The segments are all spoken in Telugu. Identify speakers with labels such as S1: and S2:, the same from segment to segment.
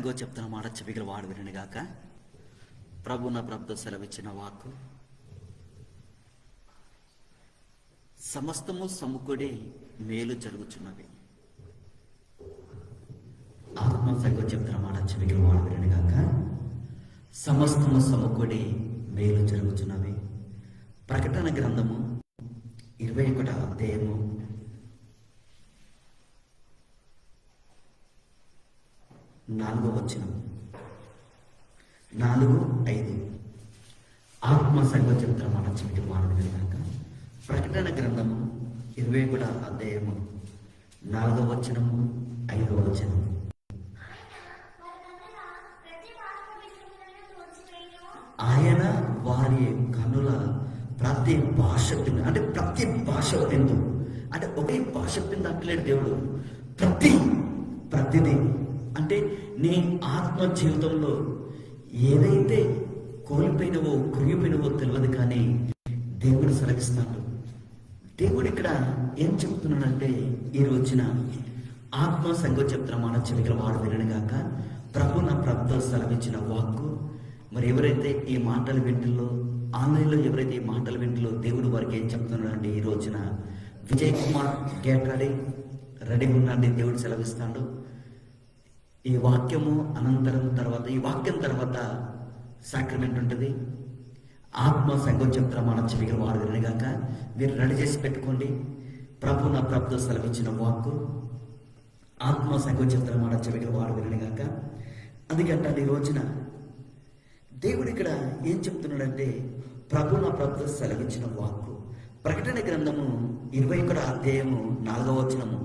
S1: సంగో చెప్తున్న మాట చెవిగల వాడు వినగాక. ప్రభు నా ప్రభుతో సెలవిచ్చిన వాక్కు, సమస్తము సమకూడి మేలు జరుగుచున్నవి. ఆత్మ సంగో చెప్తున్న మాట చెవిగల వాడు వినగాక. సమస్తము సమకూడి మేలు జరుగుచున్నవి. ప్రకటన గ్రంథము 21వ అధ్యాయము 4వ వచనం 4-5. ఆత్మ సంగ చెప్తున్న మాట చెవిగల వాడు వినగాక. ప్రకటన గ్రంథము 21వ అధ్యాయము 4వ వచనము 5వ వచనం. ఆయన వారి కనుల ప్రతి భాష పిందు, అంటే ప్రతి భాష పిందు, అంటే ఒకే భాష పిందు అంటలేడు దేవుడు. ప్రతిదీ అంటే నీ ఆత్మ జీవితంలో ఏదైతే కోల్పోయినవో కృంగిపోయినవో తెలియదు, కానీ దేవుడు సెలవిస్తాడు. దేవుడు ఇక్కడ ఏం చెప్తున్నాడంటే, ఈ రోజున ఆత్మ సంగతి చెప్తున్న మన చెవిగల వాడు వినగాక. ప్రభు నా ప్రభుతో సెలవిచ్చిన వాక్కు, మరి ఎవరైతే ఈ మాటలు వింటుల్లో, ఆన్లైన్లో ఎవరైతే ఈ మాటలు వింటుల్లో దేవుడు వారికి ఏం చెప్తున్నాడంటే, ఈ రోజున విజయ్ కుమార్ గేట్ రెడీగా ఉన్నాడు. దేవుడు సెలవిస్తాడు. ఈ వాక్యము అనంతరం తర్వాత, ఈ వాక్యం తర్వాత సాక్రమెంట్ ఉంటుంది. ఆత్మ సంగం చెప్తున్న మన చెవిగల వాడు వినగాక. మీరు రెడీ చేసి పెట్టుకోండి. ప్రభు నా ప్రభుతో సెలవిచ్చిన వాక్కు, ఆత్మ సంగం చెప్తున్న మన చెవిగల వాడు వినగాక. అందుకంటే ఈ రోజున దేవుడు ఇక్కడ ఏం చెప్తున్నాడంటే, ప్రభు నా ప్రభుతో సెలవిచ్చిన వాక్కు. ప్రకటన గ్రంథము 21వ అధ్యాయము 4వ వచనము.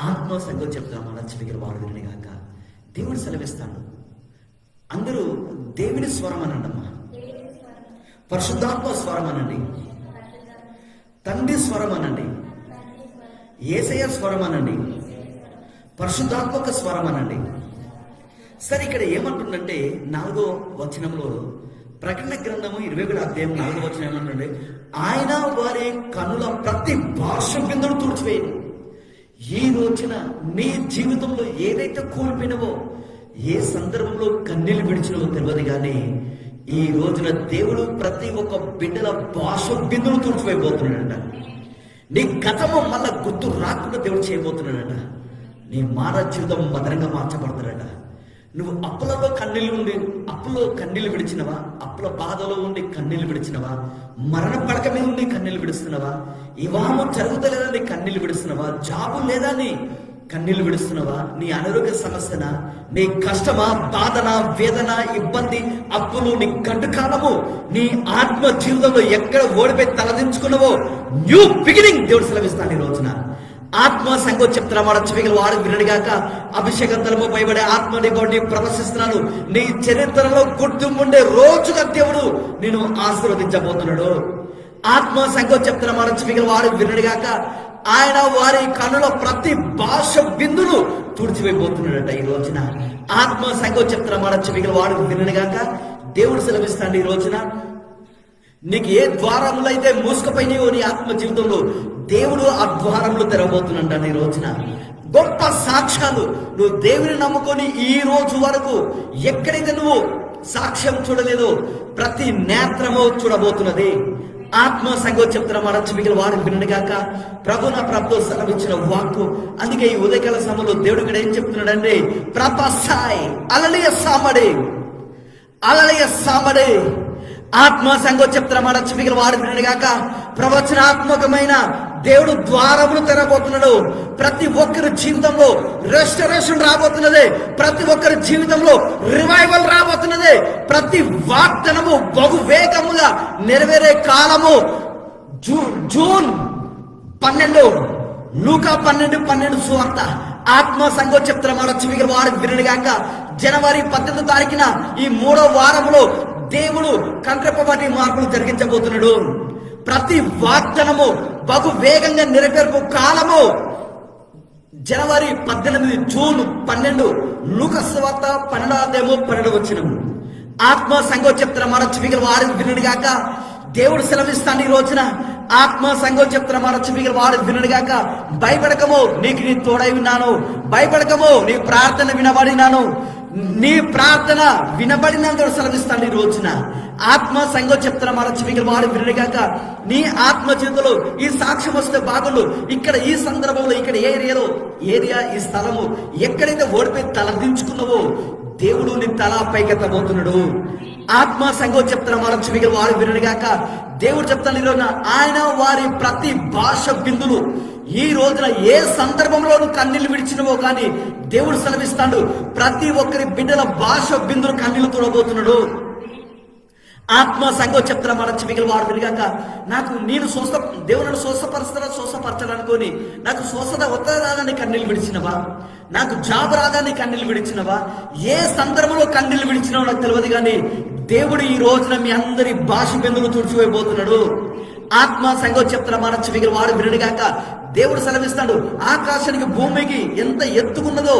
S1: ఆత్మ సంగం చెప్తాం మన చెవిగల వాడు వినగాక. దేవుడు సెలవిస్తాడు. అందరూ దేవుని స్వరం అనండమ్మా, పరిశుద్ధాత్మ స్వరం అనండి, తండ్రి స్వరం అనండి, యేసయ్య స్వరం అనండి, పరిశుద్ధాత్మక స్వరం అనండి. సరే, ఇక్కడ ఏమంటుందంటే 4వ వచనంలో, ప్రకటన గ్రంథము 21వ అధ్యాయం 4వ వచనం ఏమంటుండే, ఆయన వారి కనుల ప్రతి భాష బిందును తుడిచివేయను. ఈ రోజున నీ జీవితంలో ఏదైతే కోల్పోయినవో, ఏ సందర్భంలో కన్నీళ్లు విడిచినవో తెలియదు, కానీ ఈ రోజున దేవుడు ప్రతి ఒక్క బిడ్డల భాష బిందును తుడిచిపోయిపోతున్నాడట. నీ గతము మళ్ళా గుర్తు రాకుండా దేవుడు చేయబోతున్నాడట. నీ మానవ జీవితం భద్రంగా మార్చబడతాడట. నువ్వు అప్పులలో కన్నీళ్లు విడిచినవా? అప్పుల బాధలో ఉండి కన్నీళ్లు విడిచినవా? మరణ పడక మీద ఉండి కన్నీళ్లు విడుస్తున్నావా? వివాహం జరుగుతలేదని కన్నీళ్లు విడుస్తున్నావా? జాబు లేదా నీ కన్నీళ్లు విడుస్తున్నావా? నీ అనారోగ్య సమస్యనా, నీ కష్టమా, బాధనా, వేదన, ఇబ్బంది, అప్పులు, నీ గడ్డు కాలము, నీ ఆత్మ జీవితంలో ఎక్కడ ఓడిపోయి తలదించుకున్నావో, న్యూ బిగినింగ్ దేవుడు సెలవిస్తాను. ఈ రోజున ఆత్మ సంగం చెప్తున్నా మాట చెవిగల వాడు వినగాక. అభిషేకంతలము పైబడే ఆత్మని బట్టి ప్రవశిస్తున్నాను. నీ చరిత్రలో గుర్తుండే రోజుగా దేవుడు నేను ఆశీర్వదించబోతున్నాడు. ఆత్మ సంగం చెప్తున్న మాట చెవిగల వాడు వినగాక. ఆయన వారి కనుల ప్రతి భాష బిందును తుడిచిపోయిపోతున్నాడట. ఈ రోజున ఆత్మ సంగం చెప్తున్న మాట చెవిగల వాడు వినగాక. దేవుడు సెలవిస్తాడు. ఈ రోజున నీకు ఏ ద్వారములు అయితే మూసుకుపోయినాయో నీ ఆత్మ జీవితంలో, దేవుడు ఆ ద్వారములు తెరవబోతున్నాడు. ఈ రోజున గొప్ప సాక్ష్యాలు నువ్వు దేవుని నమ్ముకొని ఈ రోజు వరకు ఎక్కడైతే నువ్వు సాక్ష్యం చూడలేదో, ప్రతి నేత్రము చూడబోతున్నది. ఆత్మ సంగం చెప్తున్న మాట చెవిగల వాడు వినగాక. ప్రభు నా ప్రభుతో సెలవిచ్చిన వాక్కు. అందుకే ఈ ఉదయకాల సమయంలో దేవుడు ఇక్కడ ఏం చెప్తున్నాడంటే, ప్రపసాయ్ అలలియ సామడే. ఆత్మ సంగం చెప్తున్న మాట చెవిగల వాడు వినగాక. ప్రవచనాత్మకమైన దేవుడు ద్వారములు తెరబోతున్నాడు. ప్రతి ఒక్కరి జీవితంలో రెస్టరేషన్ రాబోతున్నది. ప్రతి ఒక్కరి జీవితంలో రివైవల్ రాబోతున్నది. ప్రతి వాగ్దానము బహు వేగముగా నెరవేరే కాలము. జూన్ 12 లూకా 12:12 సువార్త. ఆత్మ సంగం చెప్తున్న మాట చెవిగల వాడు వినగాక. జనవరి 18వ తారీఖున ఈ 3వ వారములో దేవుడు కంట్రపబడి మార్పులు జరిగించబోతున్నాడు. ప్రతి వాగ్దానము బహు వేగంగా నెరవేర్పు కాలము జనవరి 18 జూన్ 12 లూకాసు సువార్త 12 ఆత్మ సంఘం చెప్తున్న మన వారి వినుడుగాక. దేవుడు సెలవిస్తాను ఈ రోజున ఆత్మ సంఘం చెప్తున్న మన వారి వినుడుగాక. భయపడకము, నీకు నీ తోడై ఉన్నాను. భయపడకము, నీ ప్రార్థన వినబడినాను. నీ ప్రార్థన వినబడినందుకు సెలవిస్తాను ఈ రోజున. ఆత్మ సంఘం చెప్తున్న మన వారి వినుడుగాక. నీ ఆత్మ చేతిలో ఈ సాక్ష్యం వస్తే బాగుండు. ఇక్కడ ఈ సందర్భంలో, ఇక్కడ ఏరియా ఈ స్థలము ఎక్కడైతే ఓడిపోయి తలదించుకున్నావో దేవుడు నీ తల పైకెత్తబోతున్నాడు. ఆత్మ సంఘం చెప్తున్న మన వారు వినడుగాక. దేవుడు చెప్తాను ఈ రోజున ఆయన వారి ప్రతి భాష బిందులు. ఈ రోజున ఏ సందర్భంలోనూ కన్నీళ్లు విడిచినవో కానీ దేవుడు సెలవిస్తాడు ప్రతి ఒక్కరి బిడ్డల భాష బిందులు కన్నీళ్లు తోడబోతున్నాడు. ఆత్మ సంఘం చెప్తున్న మన వారు వినగాక. నాకు నేను దేవుని స్వస్థపరచడానుకొని నాకు స్వస్థత రాదని కన్నీళ్ళు విడిచినవా? నాకు జాబ్ రాదని కన్నీళ్ళు విడిచినవా? ఏ సందర్భంలో కన్నీళ్ళు విడిచినావో నాకు తెలియదు కానీ దేవుడు ఈ రోజున మీ అందరి భాష బిందులు తుడిచిపోయిపోతున్నాడు. ఆత్మ సంఘం చెప్తున్న మన వారు వినడుగాక. దేవుడు సెలవిస్తాడు ఆకాశానికి భూమికి ఎంత ఎత్తుకున్నదో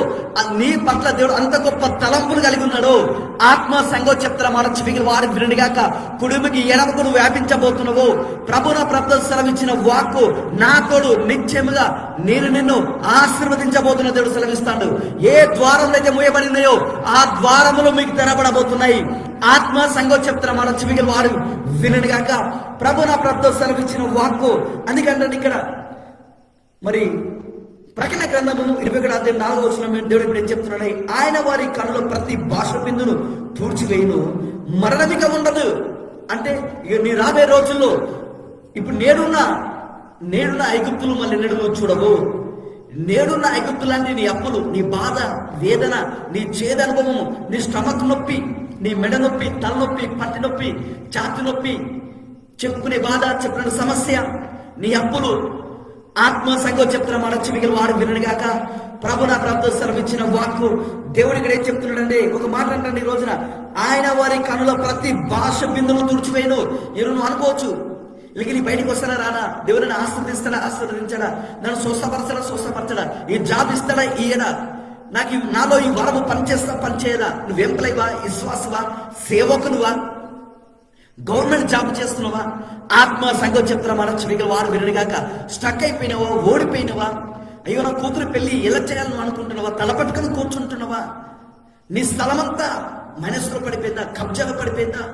S1: నీ పట్ల దేవుడు అంత గొప్ప తలంపులు కలిగి ఉన్నాడు. ఆత్మ సంఘం చెప్తున్న మన వారి వినడుగాక. కుటుంబకి ఎడమకు నువ్వు వ్యాపించబోతున్నావు. ప్రభున ప్రభుత్వం సెలవిచ్చిన వాక్కు నా తోడు నిశ్చయముగా నేను నిన్ను ఆశీర్వదించబోతున్న దేవుడు సెలవిస్తాడు. ఏ ద్వారంలో అయితే మూయబడినాయో ఆ ద్వారములు మీకు తెరబడబోతున్నాయి. ఆత్మ సంఘం చెప్తున్న మన వారు వినడుగాక. ప్రభున ప్రభుత్వం సెలవిచ్చిన వాక్కు. అందుకంటే ఇక్కడ మరి ప్రకటన గ్రంథము 21:4 దేవుడు ఇప్పుడు ఏం చెప్తున్నాడు? ఆయన వారి కనుల ప్రతి భాష బిందును పూడ్చివేయును, మరణమిక ఉండదు. అంటే ఇక నీ రాబోయే రోజుల్లో ఇప్పుడు నేడున్న ఐగుప్తులు మళ్ళీ నెడుగు చూడవు. నేడున్న ఐగుప్తులన్నీ నీ అప్పులు, నీ బాధ, వేదన, నీ చేదనుభవము, నీ స్టమక్ నొప్పి, నీ మెడ నొప్పి, తలనొప్పి, పట్టి నొప్పి, ఛాతి నొప్పి, చెప్పుకునే బాధ, చెప్పిన సమస్య, నీ అప్పులు. ఆత్మ సంఘం చెప్తున్న మన వారు వినడుగాక. ప్రభు నా ప్రభుత్వం సెలవిచ్చిన వాక్కు దేవుడు ఇక్కడ ఏం చెప్తున్నాడండి? ఒక మాట అంటే ఈ రోజున ఆయన వారి కనుల ప్రతి భాష బిందును తుడిచివేయను. నువ్వు అనుకోవచ్చు ఇక నీ బయటకు వస్తాడా రానా? దేవుడిని ఆశీర్వదించాడా? నన్ను స్వస్థపరచడా? ఈ జాబ్ ఇస్తాడా? ఈయడా? నాకు నాలో ఈ వరము పనిచేయదా? నువ్వు ఎంప్లాయ్వా? విశ్వాసవా? సేవకునువా? గవర్నమెంట్ జాబ్ చేస్తున్నావా? ఆత్మ సంఘం చెప్తున్న మన వారు వినడుగాక. స్టక్ అయిపోయినావా? ఓడిపోయినవా? అయ్యో నా కూతురు పెళ్లి ఎలా చేయాలని అనుకుంటున్నావా? తలపట్టుకుని కూర్చుంటున్నావా? నీ స్థలమంతా మనసులో పడిపోయిందా? కబ్జాలో పడిపోయిందా?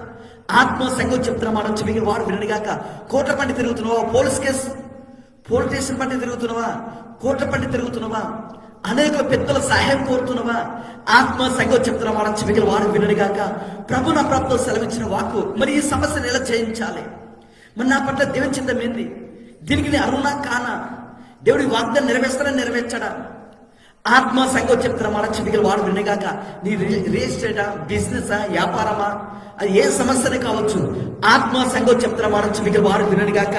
S1: ఆత్మ సంఘం చెప్తున్న మన వారు వినడుగాక. కోట్ల పండి తిరుగుతున్నావా? పోలీస్ స్టేషన్ పండి తిరుగుతున్నావా? కోట్ల పండి తిరుగుతున్నావా? అనేక పెద్దల సహాయం కోరుతున్నావా? ఆత్మ సంఘం చెప్తున్న మన వారు వినడుగాక. ప్రభు నా ప్రభుత్వం సెలవిచ్చిన వాక్కు. మరి ఈ సమస్యను ఎలా చేయించాలి? మరి నా పట్ల దేవుని చింతం ఏంది? దీనికి నేను అరుణా కానా? దేవుడి వాగ్దానం నెరవేర్చడా? ఆత్మ సంఘం చెప్తున్న మన వారు వినగాక. నీ రియల్ ఎస్టేటా, బిజినెసా, వ్యాపారమా, అది ఏ సమస్యనే కావచ్చు. ఆత్మ సంఘం చెప్తున్న మన వారు వినగాక.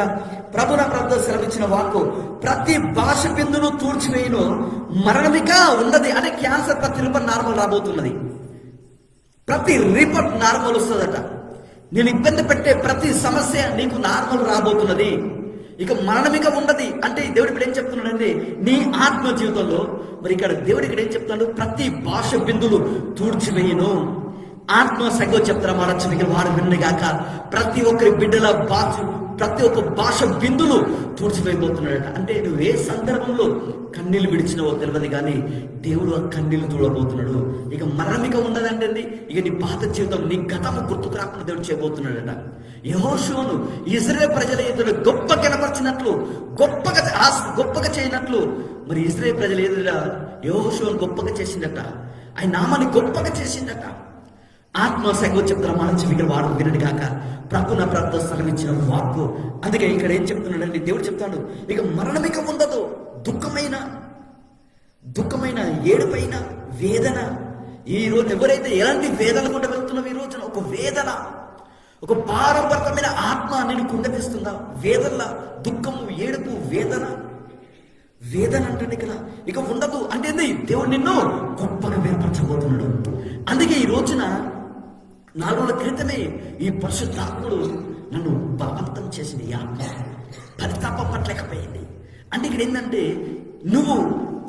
S1: ప్రభున ప్రభుత్వం సెలవిచ్చిన వాక్కు ప్రతి భాష బిందును తూర్చివేయును, మరణమిక ఉన్నది. అంటే క్యాన్సర్ ప్రతి రిపోర్ట్ నార్మల్ రాబోతున్నది. ప్రతి రిపోర్ట్ నార్మల్ వస్తుందట. నేను ఇబ్బంది పెట్టే ప్రతి సమస్య నీకు నార్మల్ రాబోతున్నది. ఇక మరణమిక ఉన్నది. అంటే దేవుడు ఇప్పుడు ఏం చెప్తున్నాడండి? నీ ఆత్మ జీవితంలో మరి ఇక్కడ దేవుడు ఇక్కడ ఏం చెప్తున్నాడు? ప్రతి భాష బిందులు తూడ్చివేయును. ఆత్మ సంఘం చెప్తారా మన వారు వినగాక. ప్రతి ఒక్కరి బిడ్డల ప్రతి ఒక్క భాష బిందులు తూడ్చిపోయిపోతున్నాడట. అంటే నువ్వు ఏ సందర్భంలో కన్నీళ్ళు విడిచినవో తెలియదు కానీ దేవుడు ఆ కన్నీళ్ళు తూడబోతున్నాడు. ఇక మరణమిక ఉండదండి. ఇక నీ పాత జీవితం, నీ గతము గుర్తుకు రాకుండా దేవుడు చేయబోతున్నాడట. యెహోషువను ఇశ్రాయేలు ప్రజల ఎదుట గొప్ప కనపరిచినట్లు, గొప్పగా చేయనట్లు మరి ఇశ్రాయేలు ప్రజల ఎదుట యెహోషువను గొప్పగా చేసిందట. ఆయన నామాన్ని గొప్పగా చేసిందట. ఆత్మ సంఘం చెప్తున్న మన వారు వినడుగాక. ప్రభున ప్రభుత్వం సెలవిచ్చిన వాక్కు. అందుకే ఇక్కడ ఏం చెప్తున్నాడండి? దేవుడు చెప్తాడు ఇక మరణమిక ఉండదు. దుఃఖమైన ఏడుపైన వేదన. ఈ రోజు ఎవరైతే ఎలాంటి వేదన కూడా వెళ్తున్నావు, ఈ రోజున ఒక వేదన, ఒక భారభరితమైన ఆత్మ నేను కుండపిస్తుందా? వేదన, దుఃఖము, ఏడుపు, వేదన అంటే ఇక్కడ ఇక ఉండదు. అంటే దేవుడు నిన్ను గొప్పగా వేర్పరచబోతున్నాడు. అందుకే ఈ రోజున 4 రోజుల క్రితమే ఈ పరిశుద్ధాత్ముడు నన్ను బలవంతం చేసింది. ఈ ఆత్మ పరితాపం పట్టలేకపోయింది. అంటే ఇక్కడ ఏంటంటే నువ్వు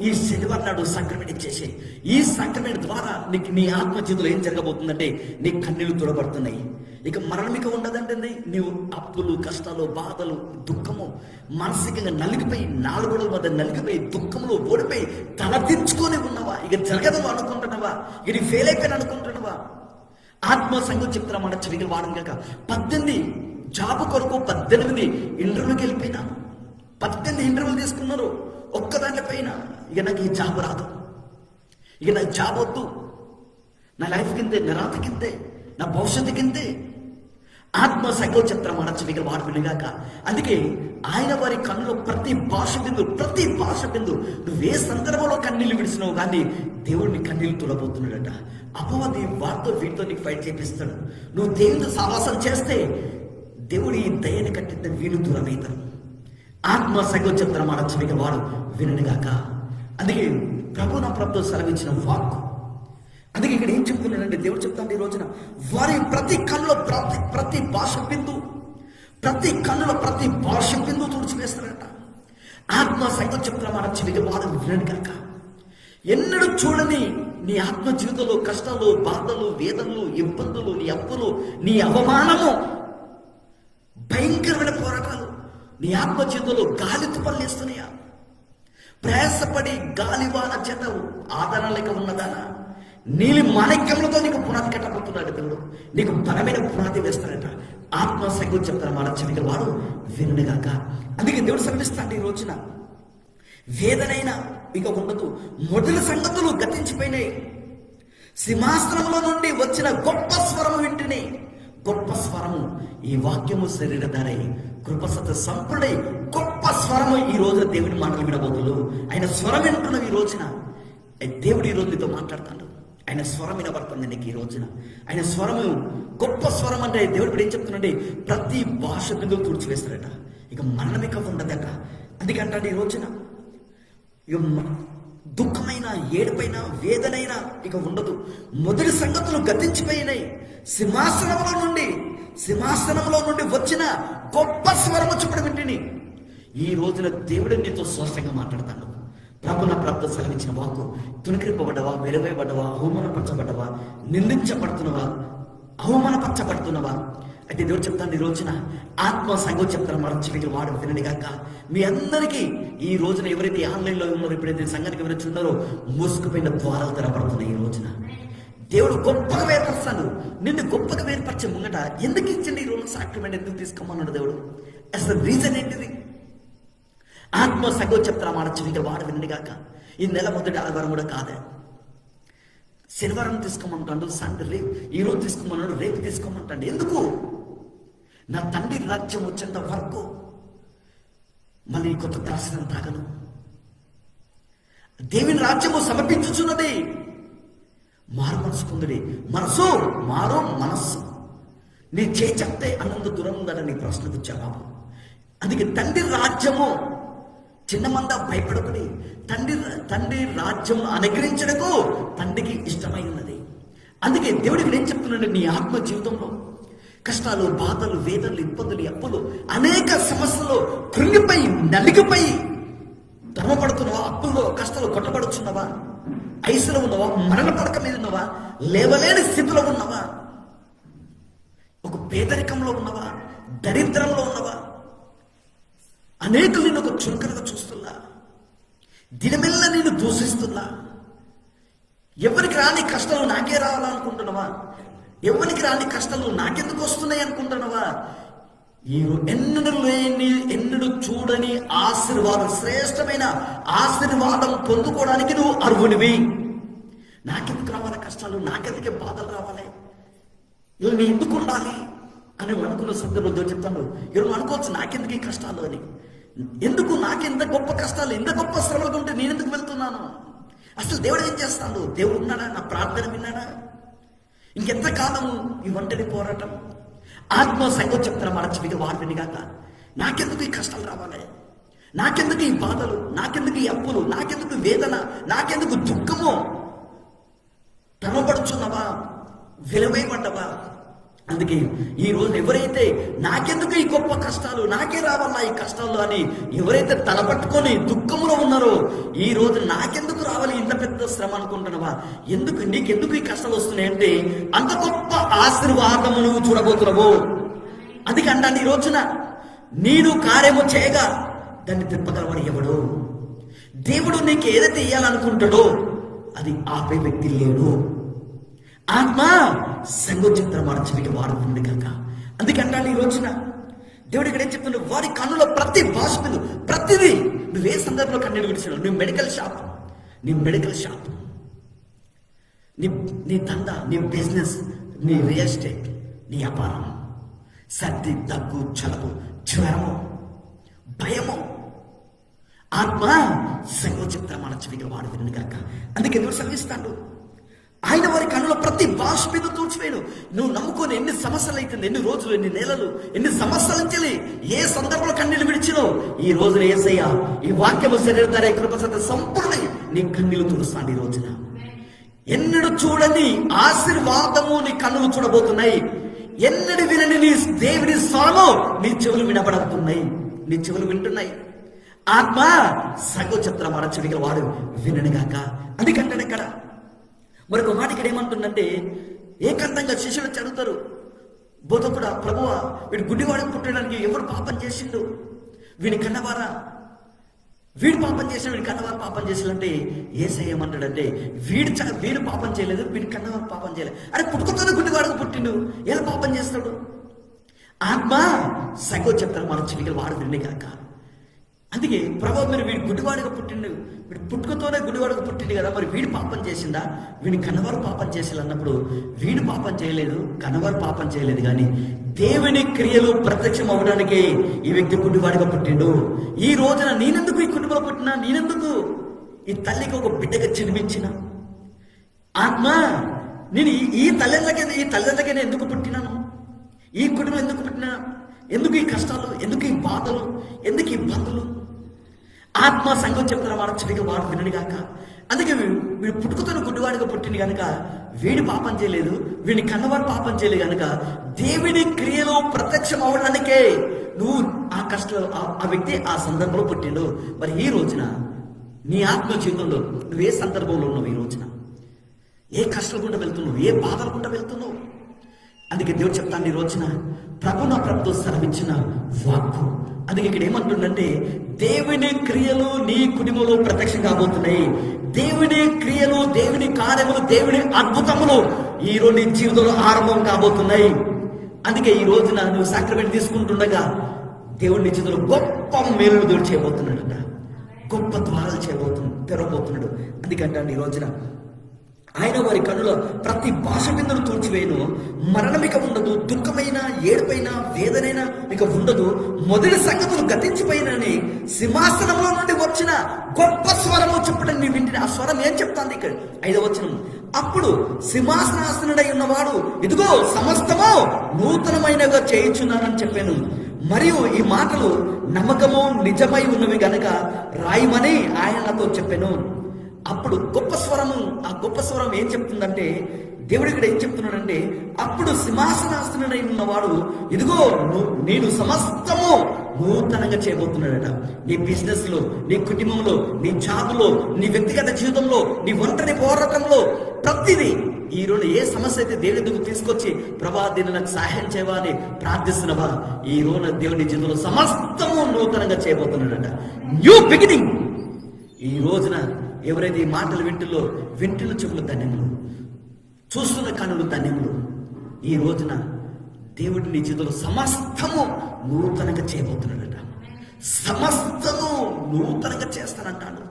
S1: ఈ శనివారం నాడు సంక్రమణ ఇచ్చేసి, ఈ సంక్రమణ ద్వారా నీకు నీ ఆత్మ జీవితంలో ఏం జరగబోతుందంటే నీ కన్నీళ్లు తుడబడుతున్నాయి. ఇక మరణం ఇక ఉండదంటే నీవు అప్పులు, కష్టాలు, బాధలు, దుఃఖము, మానసికంగా నలిగిపోయి, నాలుగోడల మధ్య నలిగిపోయి, దుఃఖంలో ఓడిపోయి తలదించుకొని ఉన్నవా? ఇక జరగదు అనుకుంటున్నావా? ఇక నీ ఫెయిల్ అయిపోయిన అనుకుంటున్నావా? ఆత్మ సంఘం చెప్తున్నా మాట చదివి వాడడం కాక 18 జాబ్ కొరకు 18 ఇంటర్వ్యూకి వెళ్ళిపోయినా, 18 ఇంటర్వ్యూలు తీసుకున్నారు, ఒక్కదాంట్లో పైన ఇక నాకు ఈ జాబ్ రాదు, ఇక నాకు జాబ్ వద్దు, నా లైఫ్ కిందే, నా రాత కిందే, నా భవిష్యత్తు కిందే. ఆత్మ సంఘం చెప్తున్నా మాట చదివి వాడు వినగాక. అందుకే ఆయన వారి కన్నులో ప్రతి భాష బిందు నువ్వే సందర్భంలో కన్నీళ్ళు విడిచినావు కానీ దేవుడిని కన్నీళ్ళు తులబోతున్నాడట. అపవాది వారితో వీటితో నీకు ఫైట్ చేపిస్తాడు. నువ్వు దేవుడితో సావాసం చేస్తే దేవుడు ఈ దయని కట్టిద్ద వీళ్ళు దూరమవుతారు. ఆత్మ సంఘం చెప్తున్న మాట చదివి వాడు వినగాక. అందుకే ప్రభు నా ప్రభుత్వం సెలవిచ్చిన వాక్కు. అందుకే ఇక్కడ ఏం చెప్తున్నాడంటే దేవుడు చెప్తాడు ఈ రోజున వారి ప్రతి కన్నులో ప్రతి భాష బిందు తుడిచివేస్తారట. ఆత్మ సంఘం చెప్తున్న మాట చెవిగా వాడు వినడు కాక. ఎన్నడూ చూడని నీ ఆత్మ జీవితంలో కష్టాలు, బాధలు, వేదనలు, ఇబ్బందులు, నీ అప్పులు, నీ అవమానము, భయంకరమైన పోరాటాలు నీ ఆత్మ జీవితంలో గాలి తుపల్లేస్తున్నాయా? ప్రయాసపడి గాలివాన చేత ఆదరణ లేక ఉన్నదానా? నీలి మాణిక్యములతో నీకు పునాది కట్టబోతున్నాడు దేవుడు. నీకు బలమైన పునాది వేస్తాడట. ఆత్మ సంఘం చెప్తారు మాట చెవిగా వాడు వినుగాక. అందుకే దేవుడు సమీపిస్తాడు ఈ రోజున వేదనైనా ఇక ఉండదు. మొదటి సంగతులు గతించిపోయినాయి. సింహాసనంలో నుండి వచ్చిన గొప్ప స్వరము వింటిని, గొప్ప స్వరము ఈ వాక్యము శరీరధారై కృపసత్య సంపూర్ణై గొప్ప స్వరము ఈ రోజున దేవుడి మాటలు వినబోతులు. ఆయన స్వరం వింటున్నావు ఈ రోజున. దేవుడు ఈ రోజు నీతో మాట్లాడతాడు. ఆయన స్వరం వినబడుతుంది నీకు ఈ రోజున. ఆయన స్వరము గొప్ప స్వరం అంటే దేవుడు ఏం చెప్తున్నాడే ప్రతి భాష బిందువు తుడిచివేస్తాడట. ఇక మరణం ఇక ఉండదట. అందుకంటాడు ఈ రోజున ఇక దుఃఖమైన, ఏడుపైన, వేదనైనా ఇక ఉండదు. మొదటి సంగతులు గతించిపోయినాయి. సింహాసనంలో నుండి వచ్చిన గొప్ప స్వరము చెప్పడం వింటిని. ఈ రోజున దేవుడు నీతో స్పష్టంగా మాట్లాడతాడు. ప్రభు నా ప్రభుత్వ సెలవిచ్చిన వాకు తుణికింపబడ్డవా, వెలువైబడ్డవా, అవమానపరచబడ్డవా, నిందించబడుతున్నవా, అవమానపరచబడుతున్నవా? అయితే దేవుడు చెప్తాను ఈ రోజున ఆత్మ సంఘం చెప్తాను మన చెవికి వాడు వినడిగాక. మీ అందరికీ ఈ రోజున ఎవరైతే ఆన్లైన్లో ఉన్నారో, ఎప్పుడైతే సంఘానికి ఎవరైతే ఉన్నారో మోసుకుపోయిన ద్వారాలు తెరపడుతున్నాయి. ఈ రోజున దేవుడు గొప్పగా వేర్పరుస్తాడు. నిన్ను గొప్పగా వేర్పరిచే ముంగట ఎందుకు ఇచ్చింది ఈ రోజు సాక్రమెంట్ ఎందుకు తీసుకోమన్నాడు దేవుడు? అసలు రీజన్ ఏంటిది? ఆత్మ సంఘం చెప్తారా మాట చెవిగా వాడు వినడిగాక. ఈ నెల మొదటి ఆదివారం కూడా కాదే, శనివారం తీసుకోమంటాడు, సండే రేపు, ఈరోజు తీసుకోమన్నాడు, రేపు తీసుకోమంటాడు. ఎందుకు? నా తండ్రి రాజ్యం వచ్చేంత వరకు మళ్ళీ కొత్త దర్శనం తాగను. దేవుని రాజ్యము సమర్పించుచున్నది. మారు మనసుకుంది మనసు, మారు మనస్సు. నీ చేయి చెప్తే అన్నంత దూరం ఉందట నీ ప్రశ్నకు జవాబు. అందుకే తండ్రి రాజ్యము చిన్న మంద భయపడుకుని తండ్రి రాజ్యం అనుగ్రహించడకు తండ్రికి ఇష్టమై ఉన్నది. అందుకే దేవుడికి ఏం చెప్తున్నాడు? నీ ఆత్మ జీవితంలో కష్టాలు, బాధలు, వేదనలు, ఇబ్బందులు, అప్పులు, అనేక సమస్యలు కృంగిపోయి నలిగిపోయి ధర్మపడుతున్నావా? అప్పుల్లో కష్టాలు కొట్టబడుచున్నావా? ఐసులో ఉన్నవా? మరణ పడక మీద ఉన్నవా? లేవలేని స్థితిలో ఉన్నవా? ఒక పేదరికంలో ఉన్నవా? దరిద్రంలో ఉన్నవా? అనేకులు నేను ఒక చురుకనగా చూస్తున్నా, దినమెల్ల నేను దూషిస్తున్నా. ఎవరికి రాని కష్టాలు నాకే రావాలనుకుంటున్నావా? ఎవరికి రాని కష్టాలు నాకెందుకు వస్తున్నాయి అనుకుంటున్నావా? ఎన్నడూ చూడని ఆశీర్వాదం, శ్రేష్టమైన ఆశీర్వాదం పొందుకోవడానికి నువ్వు అర్హునివి. నాకెందుకు రావాలి కష్టాలు? నాకెందుకే బాధలు రావాలి? నేను ఎందుకు ఉండాలి అని అనుకున్న సందర్భంలో చెప్తాను. ఎవరు అనుకోవచ్చు నాకెందుకు ఈ కష్టాలు అని. ఎందుకు నాకెంత గొప్ప కష్టాలు, ఎంత గొప్ప శ్రమలు ఉంటే నేను ఎందుకు వెళ్తున్నాను? అసలు దేవుడు ఏం చేస్తాడు? దేవుడు ఉన్నాడా? నా ప్రార్థన విన్నాడా? ఇంకెంతకాలము ఈ ఒంటరి పోరాటం? ఆత్మ సంఘం చెప్తారా మన చెవిగా వాడిని కాక. నాకెందుకు ఈ కష్టాలు రావాలి? నాకెందుకు ఈ బాధలు? నాకెందుకు ఈ అప్పులు? నాకెందుకు వేదన? నాకెందుకు దుఃఖము? తనబడుచున్నవా? విలువైపడ్డవా? అందుకే ఈ రోజు ఎవరైతే నాకెందుకు ఈ గొప్ప కష్టాలు, నాకే రావాలా ఈ కష్టాలు అని ఎవరైతే తలపట్టుకొని దుఃఖంలో ఉన్నారో, ఈ రోజు నాకెందుకు రావాలి ఇంత పెద్ద శ్రమ అనుకుంటున్నావా, నీకెందుకు ఈ కష్టాలు వస్తున్నాయంటే అంత గొప్ప ఆశీర్వాదము నువ్వు చూడబోతున్నావు. అందుకే అంటాను, ఈ రోజున నేను కార్యము చేయగా దాన్ని తిప్పగలవాడు ఎవడు? దేవుడు నీకు ఏదైతే ఇయ్యాలనుకుంటాడో అది ఆపే వ్యక్తి లేడు. ఆత్మ సంగోచిత్రం చెవికి వాడుతుంది కనుక. అందుకే అంటాను, ఈ రోజున దేవుడు ఇక్కడ ఏం చెప్తున్నాడు, వారి కన్నులో ప్రతి భాష మీద ప్రతిదీ, నువ్వే సందర్భంలో కన్నీళ్ళు విడిచాడు, నీ మెడికల్ షాప్, నీ దందా, నీ బిజినెస్, నీ రియల్ ఎస్టేట్, నీ వ్యాపారం, సర్ది, దగ్గు, జలుబు, జ్వరము, భయము, ఆత్మ సంగోచిత్రం చెవికి వాడుతుంది కనుక. అందుకే దేవుడు సెలవిస్తాడు, ఆయన వారి కన్నులో ప్రతి భాష మీద తూర్చివేయను. నువ్వు నమ్ముకొని ఎన్ని సమస్యలు అవుతుంది, ఎన్ని రోజులు, ఎన్ని నెలలు, ఎన్ని సంవత్సరాల నుంచి ఏ సందర్భంలో కన్నీళ్ళు విడిచినో, ఈ రోజున యేసయ్య ఈ వాక్యము శరీరధార కృపసత సంపూర్ణ నీ కన్నీళ్లు తుడుస్తాడు. ఈ రోజున ఎన్నడూ చూడని ఆశీర్వాదము నీ కన్నులు చూడబోతున్నాయి. ఎన్నడూ వినని నీ దేవుని స్వరము నీ చెవులు వినబడుతున్నాయి, నీ చెవులు వింటున్నాయి. ఆత్మ సంగోచిత్రం చెవికి వాడు విననుగాక. అందుకంటాడు ఇక్కడ మరొక మాట ఇక్కడ ఏమంటుందంటే, ఏకాంతంగా శిష్యులు చదువుతారు, బోధకుడా, ప్రభువా, వీడు గుడ్డివాడికి పుట్టడానికి ఎవరు పాపం చేసిండు, వీడి కన్నవారా, వీడు పాపం చేసిన, వీడి కన్నవారు పాపం చేసిందంటే యేసయ్య ఏమంటాడంటే, వీడు పాపం చేయలేదు, వీడి కన్నవారు పాపం చేయలేదు. అరే పుట్టుకతోనే గుడ్డివాడికి పుట్టిండు, ఎలా పాపం చేస్తాడు? ఆత్మ సంగోచిత్రం చెవికి వాడు వినే కాక. అందుకే ప్రభు, మీరు వీడి గుడ్డివాడిగా పుట్టిండు, వీడు పుట్టుకతోనే గుడ్డివాడిగా పుట్టిండు కదా, మరి వీడు పాపం చేసిందా, వీడి కన్నవారు పాపం చేసేది అన్నప్పుడు, వీడు పాపం చేయలేదు, కన్నవారు పాపం చేయలేదు, కానీ దేవుని క్రియలు ప్రత్యక్షం అవ్వడానికే ఈ వ్యక్తి గుడ్డివాడిగా పుట్టిండు. ఈ రోజున నేనెందుకు ఈ కుటుంబంలో పుట్టినా, నేనెందుకు ఈ తల్లికి ఒక బిడ్డగా జన్మించిన, ఆత్మ నేను ఈ తల్లిదండ్రులకే ఎందుకు పుట్టినాను, ఈ కుటుంబం ఎందుకు పుట్టినా, ఎందుకు ఈ కష్టాలు, ఎందుకు ఈ బాధలు, ఎందుకు ఈ ఇబ్బందులు? ఆత్మ సంఘం చెప్తున్న వాడు చెవిగా వాడు వినడు గాక. అందుకే వీడు పుట్టుకతో గుడ్డివాడిగా పుట్టింది కనుక వీడి పాపం చేయలేదు, వీడిని కన్నవాడు పాపం చేయలేదు కనుక దేవుని క్రియలో ప్రత్యక్షం అవడానికే నువ్వు ఆ కష్టం, ఆ వ్యక్తి ఆ సందర్భంలో పుట్టిండు. మరి ఈ రోజున నీ ఆత్మ జీవితంలో నువ్వు ఏ సందర్భంలో ఉన్నావు, ఈ రోజున ఏ కష్టాల గుండా వెళ్తున్నావు, ఏ బాధల గుండా వెళ్తున్నావు? అందుకే దేవుడు చెప్తాను, ఈ రోజున ప్రభు నా ప్రభుతో సెలవిచ్చిన వాక్కు. అందుకే ఇక్కడ ఏమంటుందంటే, దేవుని క్రియలు నీ కుటుంబంలో ప్రత్యక్షం కాబోతున్నాయి. దేవుని క్రియలు, దేవుని కార్యములు, దేవుని అద్భుతములు ఈ రోజు నీ జీవితంలో ఆరంభం కాబోతున్నాయి. అందుకే ఈ రోజున నువ్వు సాక్రమెంట్ తీసుకుంటుండగా దేవుడి నీ జీవితంలో గొప్ప మేలును దేవుడు చేయబోతున్నాడు, గొప్ప ద్వారాలు తెరవబోతున్నాడు. అందుకంటే ఈ రోజున ఆయన వారి కన్నులో ప్రతి భాష బిందును తూర్చివేయను, మరణం ఇక ఉండదు, దుఃఖమైన, ఏడుపైన, వేదనైన ఇక ఉండదు, మొదటి సంగతులు గతించిపోయినని సింహాసనంలో నుండి వచ్చిన గొప్ప స్వరము చెప్పడం నీ వింటిని. ఆ స్వరం ఏం చెప్తాంది ఇక్కడ 5వ వచనం, అప్పుడు సింహాసనాసనుడై ఉన్నవాడు, ఇదిగో సమస్తము నూతనమైనగా చేయించున్నానని చెప్పాను. మరియు ఈ మాటలు నమ్మకము నిజమై ఉన్నవి గనక రాయమని ఆయన నాతో చెప్పాను. అప్పుడు గొప్ప స్వరము, ఆ గొప్ప స్వరం ఏం చెప్తుందంటే, దేవుడు ఇక్కడ ఏం చెప్తున్నాడంటే, అప్పుడు సింహాసనాసనుడై ఉన్నవాడు, ఇదిగో నేను సమస్తము నూతనంగా చేయబోతున్నాడట. నీ బిజినెస్ లో, నీ కుటుంబంలో, నీ జాబులో, నీ వ్యక్తిగత జీవితంలో, నీ ఒంటరి పోరాటంలో, ప్రతిదీ ఈ రోజు ఏ సమస్య అయితే దేవుడి ఎందుకు తీసుకొచ్చి ప్రభా దీన్ని నాకు సహాయం చేయవా అని ప్రార్థిస్తున్నవా, ఈ రోజు దేవుడి జీవితంలో సమస్తము నూతనంగా చేయబోతున్నాడట. New beginning. ఈ రోజున ఎవరైతే ఈ మాటలు వింటున్న చెవులు ధన్యములు, చూస్తున్న కన్నులు ధన్యములు. ఈ రోజున దేవుడి నీ జీవితంలో సమస్తము నూతనంగా చేయబోతున్నాడట, సమస్తము నూతనంగా చేస్తానంటాడు.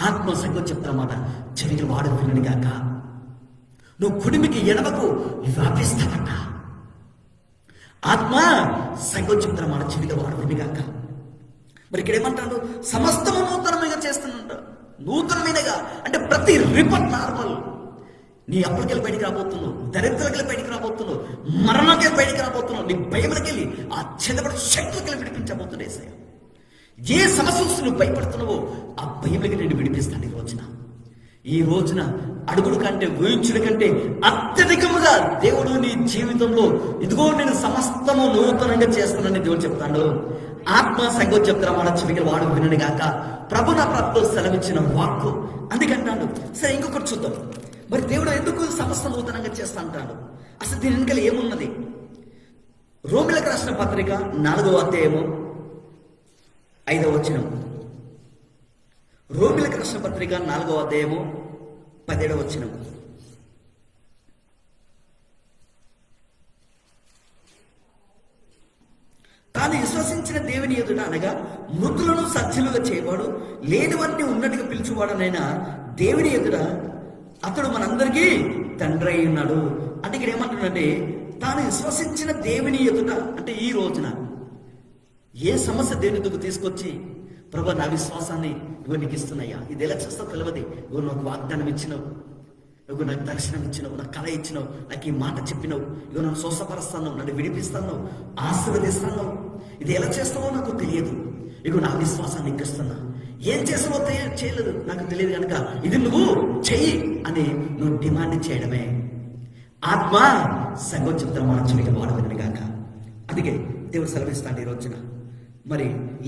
S1: ఆత్మ సంఘం చెప్తామాట చెవికి వాడు వినడు గాక. నువ్వు కుడిమికి ఎడమకు వ్యాపిస్తావట. ఆత్మ సంఘం చెప్తామాట చెవికి వాడు వినడు గాక. మరి ఇక్కడ ఏమంటాడు, సమస్తము నూతనమైనగా చేస్తున్నంట. నూతనమైనగా అంటే ప్రతి రిపోర్ట్ నార్మల్. నీ అప్పులకెళ్ళి బయటికి రాబోతున్నావు, దరిద్రకెళ్ళి బయటికి రాబోతున్నావు, మరణకెళ్ళి బయటికి రాబోతున్నావు, నీ భయములకెళ్ళి, ఆ చెందబడి శక్తులకెళ్ళి విడిపించబోతున్నావు. ఏసయ్య ఏ సమస్య నువ్వు భయపడుతున్నావో ఆ భయములకి నేను విడిపిస్తాను. ఈ రోజున ఈ రోజున అడుగుడు కంటే ఊహించుడు కంటే అత్యధికముగా దేవుడు నీ జీవితంలో ఇదిగో నేను సమస్తము నూతనంగా చేస్తానని దేవుడు చెప్తాడు. ఆత్మ సంగతి చెప్తారా మన చెవికలు వాడు వినని గాక ప్రభు నా ప్రాప్తిలో సెలవిచ్చిన వాక్కు అందుకంటాడు. సరే ఇంకొకటి చూద్దాం. మరి దేవుడు ఎందుకు సమస్త నూతనంగా చేస్తా అంటాడు? అసలు దీని వెనుకలు ఏమున్నది? రోమిలకు రాసిన పత్రిక 4వ అధ్యాయము 5వ వచనం. రోమిలకు రాసిన పత్రిక 4వ అధ్యాయము 17వ వచనం. తాను విశ్వసించిన దేవుని ఎదుట అనగా మృతులను సత్యులుగా చేయవాడు, లేనివన్నీ ఉన్నట్టుగా పిలుచువాడనైనా దేవుని ఎదుట అతడు మనందరికీ తండ్రి అయి ఉన్నాడు. అంటే ఇక్కడ ఏమంటున్నాడంటే తాను విశ్వసించిన దేవుని ఎదుట, అంటే ఈ రోజున ఏ సమస్య దేవుని ఎదుగు తీసుకొచ్చి ప్రభు నా విశ్వాసాన్ని ఇవ్వ నీకు ఇస్తున్నాయా, ఇది ఎలా చేస్తావు తెలియదు, ఇవ్వ నాకు వాగ్దానం ఇచ్చినావు, ఇవ్వ నాకు దర్శనం ఇచ్చినావు, నాకు కళ ఇచ్చినావు, నాకు ఈ మాట చెప్పినావు, ఇవ్వ నన్ను స్వస్థపరుస్తాను, నన్ను విడిపిస్తాను, ఆశీర్వదిస్తాను, ఇది ఎలా చేస్తావో నాకు తెలియదు, ఇగో నా విశ్వాసాన్ని ఎక్కిస్తున్నా, ఏం చేసావో చేయలేదు నాకు తెలియదు కనుక ఇది నువ్వు చెయ్యి అని నువ్వు డిమాండ్ చేయడమే ఆత్మ సంగతి చెప్తాను మన చెవికి వాడదని కాక. అందుకే దేవుడు సెలవిస్తాడు ఈ రోజున. మరి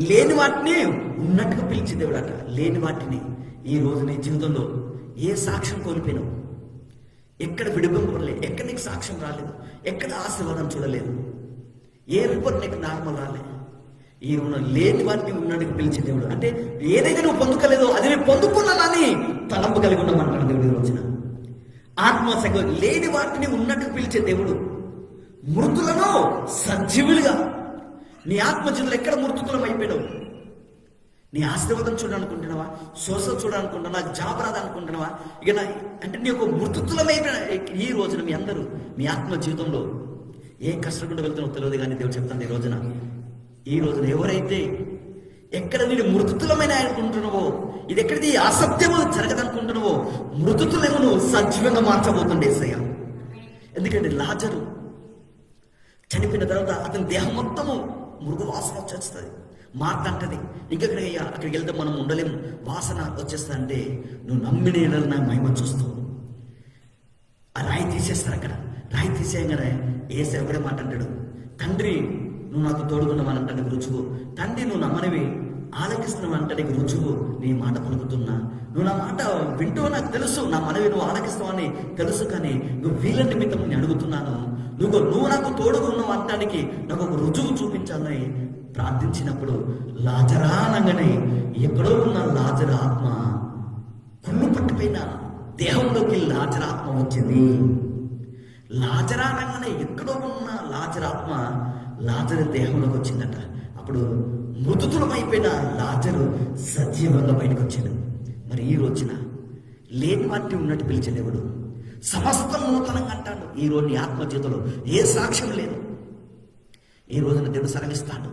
S1: లేని వాటిని ఉన్నట్టుగా పిలిచి దేవుడు అట. లేని వాటిని ఈ రోజు నీ జీవితంలో ఏ సాక్ష్యం కోల్పోయినావు, ఎక్కడ విడిపింపబడలేదు, ఎక్కడ నీకు సాక్ష్యం రాలేదు, ఎక్కడ ఆశీర్వాదం చూడలేదు, ఏ రిపోర్ట్ నీకు నార్మల్ రాలేదు, ఈ లేని వాటిని ఉన్నట్టుగా పిలిచే దేవుడు. అంటే ఏదైతే నువ్వు పొందుకోలేదో అది నేను పొందుకున్నానని తలంపు కలిగి ఉన్నామంటాడు దేవుడు ఈ రోజున. ఆత్మ సంగతి లేని వాటిని ఉన్నట్టుగా పిలిచే దేవుడు. మృతులను సజీవులుగా, నీ ఆత్మజీవులు ఎక్కడ మృతులం అయిపోయినావు? నీ ఆశీర్వాదం చూడాలనుకుంటున్నావా, సోషల్ చూడాలనుకుంటున్నావా, నాకు జాబ్ రాదనుకుంటున్నావా, ఇక అంటే నీ ఒక మృతులమైపోయిన ఈ రోజున మీ అందరూ మీ ఆత్మ జీవితంలో ఏ కష్టకుండా వెళ్తున్నావు తెలియదు. కానీ దేవుడు చెప్తాను ఈ రోజున, ఈ రోజున ఎవరైతే ఎక్కడ నేను మృతులమైన అనుకుంటున్నావో, ఇది ఎక్కడిది అసత్యము జరగదనుకుంటున్నావో, మృతులేమో నువ్వు సజీవంగా మార్చబోతుండే యేసయ్య. ఎందుకంటే లాజరు చనిపోయిన తర్వాత అతని దేహం మొత్తము మృగు వాసన వచ్చేస్తుంది, మార్తంటది. ఇంకెక్కడికయ్యా అక్కడికి వెళ్తే మనం ఉండలేము, వాసన వచ్చేస్తా అంటే నువ్వు నమ్మిన ఏడాది నా మహిమ చూస్తావు. ఆ రాయి తీసేస్తారు. అక్కడ రాయి తీసేయగానే యేసయ్య ఒకడే మాట అంటాడు, తండ్రి నువ్వు నాకు తోడుకున్నావనంట నీకు రుచువు, తండ్రి నువ్వు నమ్మనివి ఆలకిస్తున్నావంట నీకు రుచువు, నీ మాట పలుకుతున్నా, నువ్వు నా మాట వింటూ నాకు తెలుసు, నా మనవి నువ్వు ఆలకిస్తావని తెలుసు, కానీ నువ్వు వీళ్ళ నిమిత్తం నేను అడుగుతున్నాను, నువ్వు నాకు తోడుగా ఉన్నావు అంటానికి నాకు ఒక రుజువు చూపించాలని ప్రార్థించినప్పుడు లాజరానంగానే ఎక్కడో ఉన్న లాజర ఆత్మ కుళ్ళు పట్టిపోయిన దేహంలోకి లాజర ఆత్మ వచ్చింది. లాజరానంగానే ఎక్కడో ఉన్న లాజరాత్మ లాజరు దేహంలోకి వచ్చిందట. అప్పుడు మృతులమైపోయిన లాజరు సజీవంగా బయటకు వచ్చాడు. మరి ఈ రోజున లేని వాటిని ఉన్నట్టు పిలిచే దేవుడు సమస్తం నూతనంగా అంటాడు. ఈ రోజు నీ ఆత్మ జీవితంలో ఏ సాక్ష్యం లేదు. ఈ రోజున దేవుడు సెలవిస్తాడు,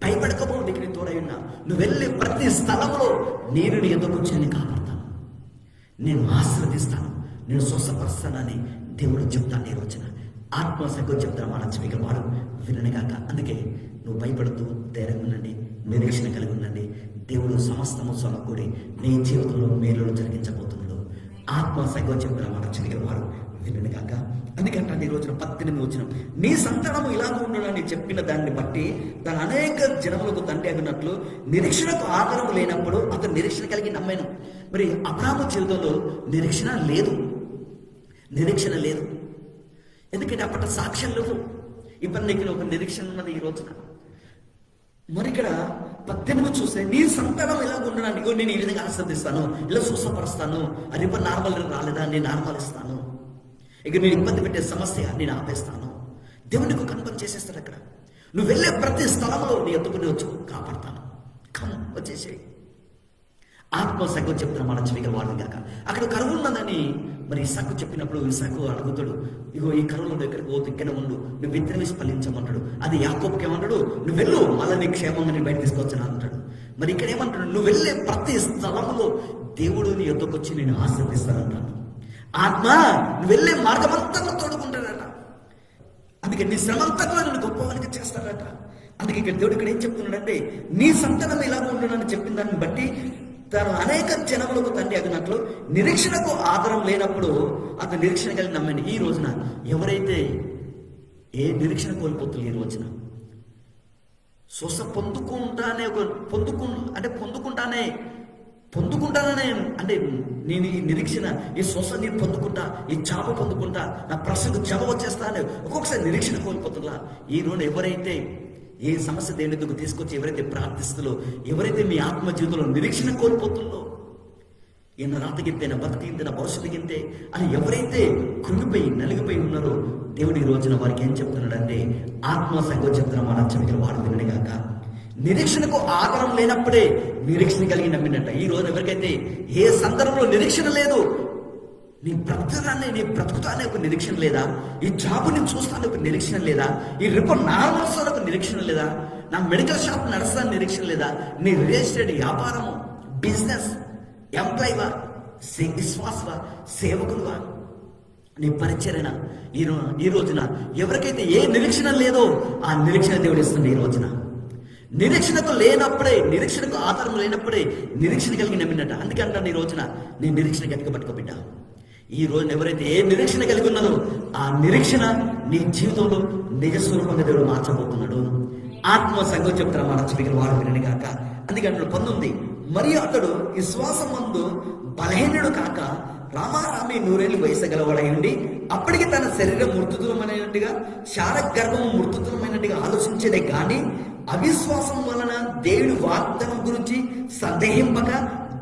S1: భయపడకపో, నీకు నీ తోడై ఉన్నా, నువ్వు వెళ్ళే ప్రతి స్థలంలో నేను నీ ఎదురు వచ్చి నేను కాపాడతాను, నేను ఆశీర్వదిస్తాను, నేను స్వస్థపరుస్తానని దేవుడు చెప్తాను. ఈ రోజున ఆత్మ సంగతి చెప్తాను మన చెవికి వాడు వినని కాక. అందుకే నువ్వు భయపడుతూ ధైర్యంగా ఉండండి, నిరీక్షణ కలిగి ఉండండి. దేవుడు సమస్తము సమకూడి నీ జీవితంలో మేలులు జరిగించబోతున్నాడు. ఆత్మ సంగతి చెప్తాను మన చెవికి వాడు వినని కాక. అందుకంటే ఈ రోజున 18 వచనం, నీ సంతానము ఇలాగ ఉండడని చెప్పిన దాన్ని బట్టి తన అనేక జనములకు తండ్రి అగినట్లు నిరీక్షణకు ఆధారం లేనప్పుడు అతను నిరీక్షణ కలిగి నమ్మాను. మరి అబ్రాహాము జీవితంలో నిరీక్షణ లేదు, నిరీక్షణ లేదు. ఎందుకంటే అప్పటి సాక్ష్యం లేవు. ఇప్పుడు నీకు ఒక నిరీక్షణ ఉన్నది ఈ రోజున. మరి ఇక్కడ 18 చూస్తే నీ సంతానం ఇలా ఉండడానికి నేను ఈ విధంగా ఆశ్రదిస్తాను, ఇలా స్వస్థపరుస్తాను, అది ఇప్పుడు నార్మల్ రాలేదా నేను నార్మల్ ఇస్తాను, ఇక నేను ఇబ్బంది పెట్టే సమస్య నేను ఆపేస్తాను. దేవునికి కన్ఫర్మ్ చేసేస్తాడు. అక్కడ నువ్వు వెళ్ళే ప్రతి స్థలంలో నీ ఎత్తుకుని వచ్చి కాపాడతాను, కమ్ వచ్చేసేయి. ఆత్మ సంగతి చెప్తున్నా మన చెవిగా వాడు కాక. అక్కడ కరువు ఉన్నదని మరి ఇసాకు చెప్పినప్పుడు ఇసాకు అడుగుతాడు, ఇగో ఈ కరువులో ఎక్కడికి పోతు ఇక్కడ ఉండు, నువ్వు విత్తనం వేసి ఫలించమంటాడు. అది యాకోబుకి ఏమంటాడు, నువ్వు వెళ్ళు మళ్ళీ నీ క్షేమంగా నేను బయట తీసుకొచ్చాను అంటాడు. మరి ఇక్కడ ఏమంటాడు, నువ్వు వెళ్ళే ప్రతి స్థలంలో దేవుడు నీ ఎద్దుకు వచ్చి నేను ఆశీర్వదిస్తానంటాను. ఆత్మ నువ్వు వెళ్ళే మార్గమంతా తోడుకుంటాడట. అందుకే నీ శ్రమంతా కూడా నేను గొప్పవానికి చేస్తాడట. అందుకే ఇక్కడ దేవుడు ఇక్కడ ఏం చెప్తున్నాడంటే, నీ సంతానం ఇలాగ ఉండడని చెప్పిన దాన్ని బట్టి తను అనేక జనములకు తండ్రి అగినట్లు నిరీక్షణకు ఆధారం లేనప్పుడు అతను నిరీక్షణ కలిగి నమ్మండి. ఈ రోజున ఎవరైతే ఏ నిరీక్షణ కోల్పోతుంది, ఈ రోజున స్వస్థ పొందుకుంటాననే అంటే నేను ఈ నిరీక్షణ, ఈ స్వస్థ నేను పొందుకుంటా, ఈ చాప పొందుకుంటా, నా ప్రశ్నకు జవాబు వచ్చేస్తా అని ఒక్కొక్కసారి నిరీక్షణ కోల్పోతుందా? ఈ రోజు ఎవరైతే ఏ సమస్య దేవుని దగ్గరకు తీసుకొచ్చి ఎవరైతే ప్రార్థిస్తుందో, ఎవరైతే మీ ఆత్మ జీవితంలో నిరీక్షణ కోల్పోతుందో, ఈయన రాతగిద్దే, నా బతికింతే, నా భవిష్యత్తు గింతే అని ఎవరైతే కృంగిపోయి నలిగిపోయి ఉన్నారో, దేవుడి ఈ రోజున వారికి ఏం చెప్తున్నాడంటే ఆత్మ సంగతి చెప్తున్నా మన చెవికలు వాడు వినగాక. నిరీక్షణకు ఆధారం లేనప్పుడే నిరీక్షణ కలిగి నమ్మినట్ట. ఈ రోజు ఎవరికైతే ఏ సందర్భంలో నిరీక్షణ లేదు, నీ బ్రతుకుతానే ఒక నిరీక్షణ లేదా, ఈ జాబు నేను చూస్తాను ఒక నిరీక్షణ లేదా, ఈ రిపోర్ట్ నార్మల్స్ ఒక నిరీక్షణ లేదా, నా మెడికల్ షాప్ నడుస్తాను నిరీక్షణ లేదా, నీ రియల్ ఎస్టేట్ వ్యాపారము, బిజినెస్, ఎంప్లాయీవా, విశ్వాసవా, సేవకులువా, నీ పరిచర్యన, ఈ రోజున ఎవరికైతే ఏ నిరీక్షణ లేదో ఆ నిరీక్షణ దేవుడు ఇస్తుంది. ఈ రోజున నిరీక్షణకు లేనప్పుడే, నిరీక్షణకు ఆధారం లేనప్పుడే నిరీక్షణ కలిగి నమ్మినట్ట. అందుకే అంటాను, ఈ రోజున నీ నిరీక్షణ గట్టిగా పట్టుకోబిడ్డ. ఈ రోజున ఎవరైతే ఏ నిరీక్షణ కలిగి ఉన్నారో ఆ నిరీక్షణ నీ జీవితంలో నిజ స్వరూపంగా దేవుడు మార్చబోతున్నాడు. ఆత్మ సంగతి చెప్తారా మన చెవికలు వాడు వినని కాక. అందుకే అంటాడు 19, మరియు అతడు విశ్వాసం ముందు బలహీనుడు కాక రామారామి 100 ఏళ్ళు వయసు గలవాడై ఉండి అప్పటికి తన శరీరం మృతుతులమైనట్టుగా, శార గర్భము మృతుతులమైనట్టుగా ఆలోచించేదే కానీ అవిశ్వాసం వలన దేవుడి వాగ్దానం గురించి సందేహింపక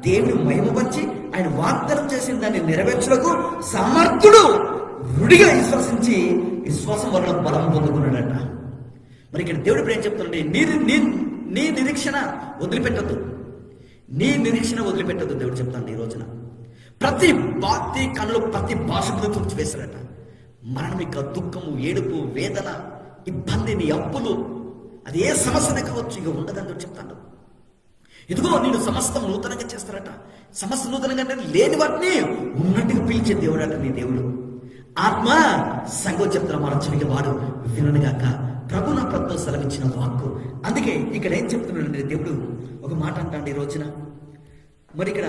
S1: దేవుని మహిమపరిచి ఆయన వాగ్దానం చేసిన దాన్ని నెరవేర్చుటకు సమర్థుడు రుడిగా విశ్వసించి విశ్వాసం వలన బలం పొందుకున్నాడట. మరి ఇక్కడ దేవుడు ఇప్పుడు ఏం చెప్తుండే, నీ నిరీక్షణ వదిలిపెట్టద్దు, నీ నిరీక్షణ వదిలిపెట్టద్దు. దేవుడు చెప్తాడు ఈ రోజున ప్రతి భక్తి కనులు ప్రతి భాషకు తుడిచి వేశారట. మరణమిక, దుఃఖము, ఏడుపు, వేదన, ఇబ్బంది, నీ అప్పులు, అది ఏ సమస్యనే కావచ్చు, ఇక ఉండదని చెప్తాడు. ఇదిగో నేను సమస్తం నూతనంగా చేస్తారట. సమస్త నూతనంగా అంటే లేని వాటిని ఉన్నట్టుగా పిలిచే దేవుడు అట నీ దేవుడు. ఆత్మ సంగతి చెప్తున్న మన చెవికి వాడు వినగాక. ప్రభు నా ప్రభుత్వం సెలవిచ్చిన వాక్కు. అందుకే ఇక్కడ ఏం చెప్తున్నాడు దేవుడు, ఒక మాట అంటాడు ఈ రోజున. మరి ఇక్కడ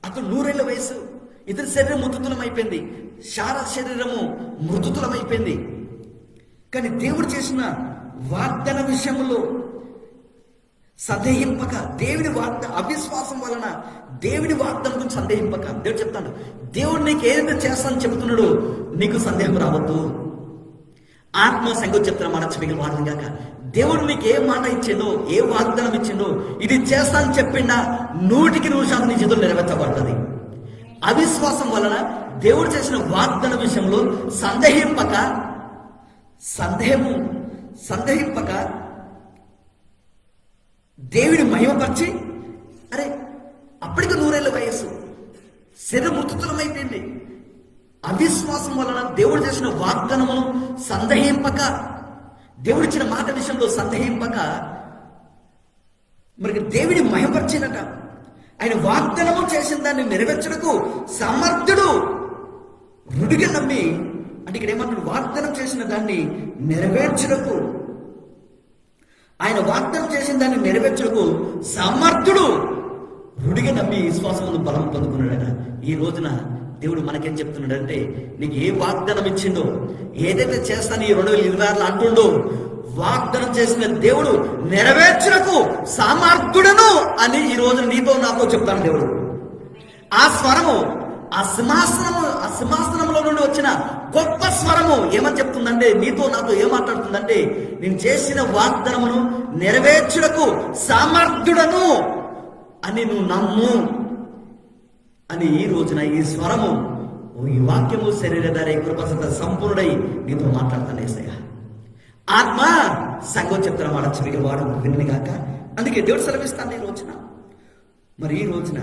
S1: అతను 100 ఏళ్ల వయసు, ఇతని శరీరం మృతుతులం అయిపోయింది, శరీరము మృతుతులం అయిపోయింది. కానీ దేవుడు చేసిన వాగ్దాన విషయంలో సందేహింపక, దేవుడి అవిశ్వాసం వలన దేవుడి వాగ్దానం గురించి సందేహింపక, దేవుడు చెప్తాడు, దేవుడు నీకు ఏదైతే చేస్తానని చెబుతున్నాడు నీకు సందేహం రావద్దు. ఆత్మ సంగతి చెప్తున్నా మన చెవికలు వాడను గాక. దేవుడు నీకు ఏ మాట ఇచ్చిండో, ఏ వాగ్దానం ఇచ్చిండో, ఇది చేస్తానని చెప్పిండా 100% నీ జీవితంలో నెరవేర్చబడుతుంది. అవిశ్వాసం వలన దేవుడు చేసిన వాగ్దాన విషయంలో సందేహింపక దేవుడి మహిమపరిచి, అరే అప్పటికి 100 ఏళ్ల వయస్సు, శరీరం మృతుతులమైపోయింది. అవిశ్వాసం వలన దేవుడు చేసిన వాగ్దానమును సందేహింపక, దేవుడిచ్చిన మాట విషయంలో సందేహింపక, మరి దేవుడి మహిమపరిచినట. ఆయన వాగ్దానము చేసిన దాన్ని నెరవేర్చడకు సమర్థుడు రుడిగా నమ్మి, అంటే ఇక్కడ ఏమంటాడు, వాగ్దానం చేసిన దాన్ని నెరవేర్చడకు, ఆయన వాగ్దానం చేసిన దాన్ని నెరవేర్చడకు సమర్థుడు రుడిగా నమ్మి విశ్వాసంలో బలం పొందుకున్నాడట. ఈ రోజున దేవుడు మనకేం చెప్తున్నాడంటే, నీకు ఏ వాగ్దానం ఇచ్చిండో, ఏదైతే చేస్తాను ఈ 2026 అంటుండో, వాగ్దానం చేసిన దేవుడు నెరవేర్చుటకు సామర్థ్యుడను అని ఈ రోజు నీతో నాతో చెప్తాను దేవుడు. ఆ స్వరము, ఆ సింహాసనంలో నుండి వచ్చిన గొప్ప స్వరము ఏమని చెప్తుందంటే, నీతో నాతో ఏం మాట్లాడుతుందంటే, నేను చేసిన వాగ్దానమును నెరవేర్చుటకు సామర్థ్యుడను అని నువ్వు నమ్ము అని ఈ రోజున ఈ స్వరము, ఈ వాక్యము శరీరధారి కృపసత సంపూర్ణుడై నీతో మాట్లాడతాను యేసయ్య. ఆత్మ సంగతి చెప్తున్న మాట చెవికి వాడు వినగాక. అందుకే దేవుడు సెలవిస్తాను ఈ రోజున. మరి ఈ రోజున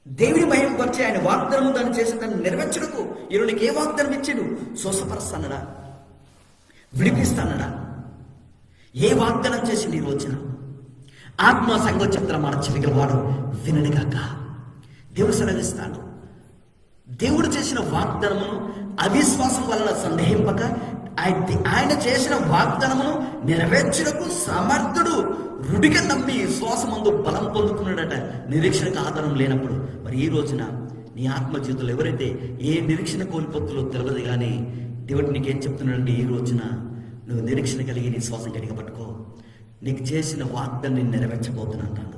S1: దేవుడి మహిమ పరిచి ఆయన వాగ్దానము దాన్ని చేసి దాన్ని నెరవేర్చడకు ఈరోజు నీకు ఏ వాగ్దానం ఇచ్చాడు? స్వస్థపరుస్తానడా, విడిపిస్తానడా, ఏ వాగ్దానం చేసిండు ఈ రోజున? ఆత్మ సంగతి చెప్తున్న మాట చెవికి వాడు వినగాక. దేవుడు సెలవిస్తాడు, దేవుడు చేసిన వాగ్దానమును అవిశ్వాసం వలన సందేహింపక, ఆయన చేసిన వాగ్దానమును నెరవేర్చుటకు సమర్థుడు రుడిగా నమ్మి విశ్వాసమందు బలం పొందుకున్నాడట. నిరీక్షణకు ఆధారం లేనప్పుడు. మరి ఈ రోజున నీ ఆత్మ జీవితంలో ఎవరైతే ఏ నిరీక్షణ కోల్పోతుందో తెలియదు, కానీ దేవుడు నీకేం చెప్తున్నాడంటే, ఈ రోజున నువ్వు నిరీక్షణ కలిగి నీ విశ్వాసం కలిగి పట్టుకో. నీకు చేసిన వాగ్దాన్ని నెరవేర్చబోతున్నా అంటాడు.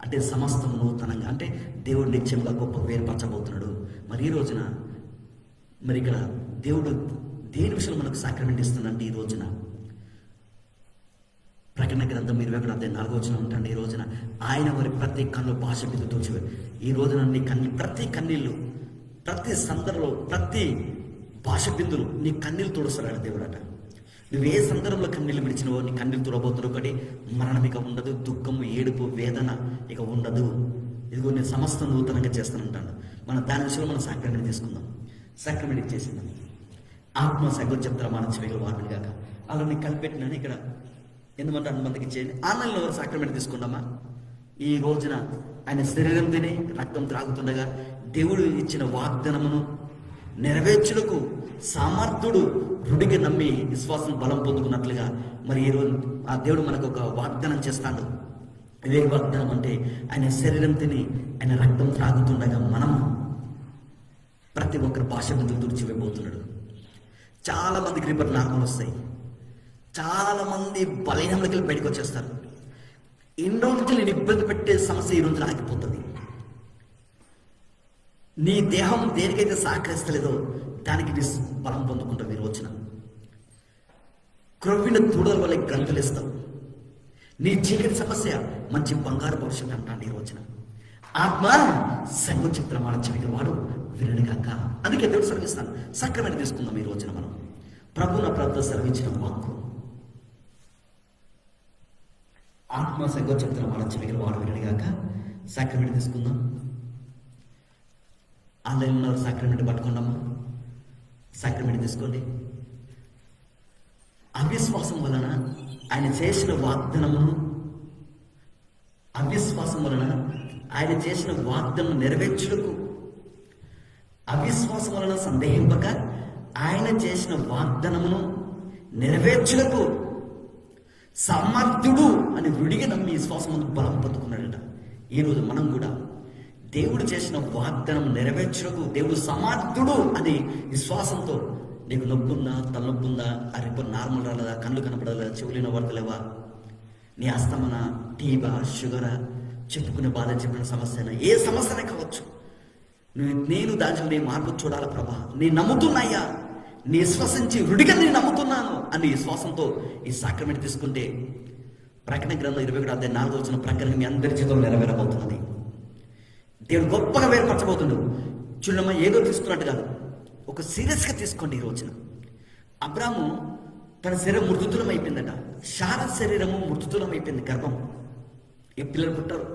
S1: అంటే సమస్తం నూతనంగా, అంటే దేవుడు నిత్యంగా గొప్ప వేరుపరచబోతున్నాడు. మరి ఈ రోజున మరి ఇక్కడ దేవుడు దేని విషయంలో మనకు సాక్రమెంట్ ఇస్తుందంటే, ఈ రోజున ప్రకటన గ్రంథం 21:4 ఉంటుంది. ఈ రోజున ఆయన వారి ప్రతి కన్ను భాష మీద తోచివే. ఈ రోజున నీ ప్రతి కన్నీళ్ళు, ప్రతి సందర్భంలో, ప్రతి భాష బిందులు నీ కన్నీళ్ళు తుడుస్తాడు దేవుడట. నువ్వు ఏ సందర్భంలో కన్నీళ్ళు విడిచినవో నీ కన్నీళ్ళు తుడబోతున్నావు. ఒకటి మరణం ఇక ఉండదు, దుఃఖము, ఏడుపు, వేదన ఇక ఉండదు. ఇదిగో నేను సమస్తం నూతనంగా చేస్తానంటాను. మన దాని విషయంలో మనం సాక్రమెంట్ తీసుకుందాం. సాక్రమెంట్ ఇచ్చేసిందాం. ఆత్మ సగం చెప్తారా మన చెవిలో వాడిని కాక అలా నేను కలిపెట్టినాను. ఇక్కడ ఎందుకంటే అంతమందికి ఇచ్చేయండి. ఆన్లైన్లో సాక్రమెంట్ తీసుకుందామా? ఈ రోజున ఆయన శరీరం తిని రక్తం త్రాగుతుండగా దేవుడు ఇచ్చిన వాగ్దానమును నెరవేర్చుటకు సమర్థుడు రుడిగా నమ్మి విశ్వాసం బలం పొందుకున్నట్లుగా మరి ఈ రోజు ఆ దేవుడు మనకు ఒక వాగ్దానం చేస్తాడు. ఇదే వాగ్దానం అంటే ఆయన శరీరం తిని ఆయన రక్తం త్రాగుతుండగా మనం ప్రతి ఒక్కరి భాష బిందులు తుడిచివేయబోతున్నాడు. చాలా మందికి రిపర్ నార్మల్ వస్తాయి. చాలా మంది బలహీనంలోకి వెళ్ళి బయటకు వచ్చేస్తారు. ఎన్ని రోజులు నేను ఇబ్బంది పెట్టే సమస్య ఈ రోజున ఆగిపోతుంది. నీ దేహం దేనికైతే సహకరిస్తలేదో దానికి బలం పొందుకుంటావు. ఈ రోజున క్రొవ్విన తూడల వల్ల గంతులేస్తావు. నీ చీకటి సమస్య మంచి బంగారు భవిష్యత్తు అంటాడు. ఈ రోజున ఆత్మ సంఘం చిత్రం ఆలోచన వాడు వినగాక. అందుకే దేవుడు సెలవిస్తాను. సక్రమైన తీసుకుందాం. ఈ రోజున మనం ప్రభు నా ప్రభుత్వ సెలవించిన వాక్కు ఆత్మ సంఘం చిత్రం ఆలోచన వాడు వినగాక. సాక్రమెంట్ తీసుకుందాం. ఆన్లైన్లో సాక్రమెంట్ పట్టుకోండమ్మా. సాక్రమెంట్ తీసుకోండి. అవిశ్వాసం వలన ఆయన చేసిన వాగ్దానమును, అవిశ్వాసం వలన ఆయన చేసిన వాగ్దానం నెరవేర్చుటకు, అవిశ్వాసం వలన సందేహింపక ఆయన చేసిన వాగ్దానమును నెరవేర్చుటకు సమర్థుడు అని విడిగా నమ్మి విశ్వాసం బలం పొందుకున్నాడట. ఈరోజు మనం కూడా దేవుడు చేసిన వాగ్దానం నెరవేర్చుటకు దేవుడు సమర్థుడు అని విశ్వాసంతో, నీకు నొప్పుందా, తలనొప్పుందా, అరిపో నార్మల్ రాలేదా, కళ్ళు కనపడలేదా, చెవులిన వడతలేవా, నీ అస్తమన, టీబా, షుగరా, చెప్పుకునే బాధ, చెప్పిన సమస్య అయినా ఏ సమస్యనే కావచ్చు, నేను దాంట్లో నీ మార్పు చూడాలి ప్రభా, నీ నమ్ముతున్నాయ్యా, నీ విశ్వసించి రుడిగా నేను నమ్ముతున్నాను అని విశ్వాసంతో ఈ సాక్రమెంట్ తీసుకుంటే ప్రకటన గ్రంథం 21:4 ప్రకారం మీ అందరి జీవితంలో నెరవేరబోతున్నది. దేవుడు గొప్పగా వేరుపరచబోతుండు. చూడమ్మా, ఏదో తీసుకున్నట్టు కాదు, ఒక సీరియస్గా తీసుకోండి. ఈ రోజున అబ్రాము తన శరీరం మృతుతులం అయిపోయిందట. శార శరీరము మృతుతులం అయిపోయింది. గర్భం ఏ పిల్లలు పుట్టారు.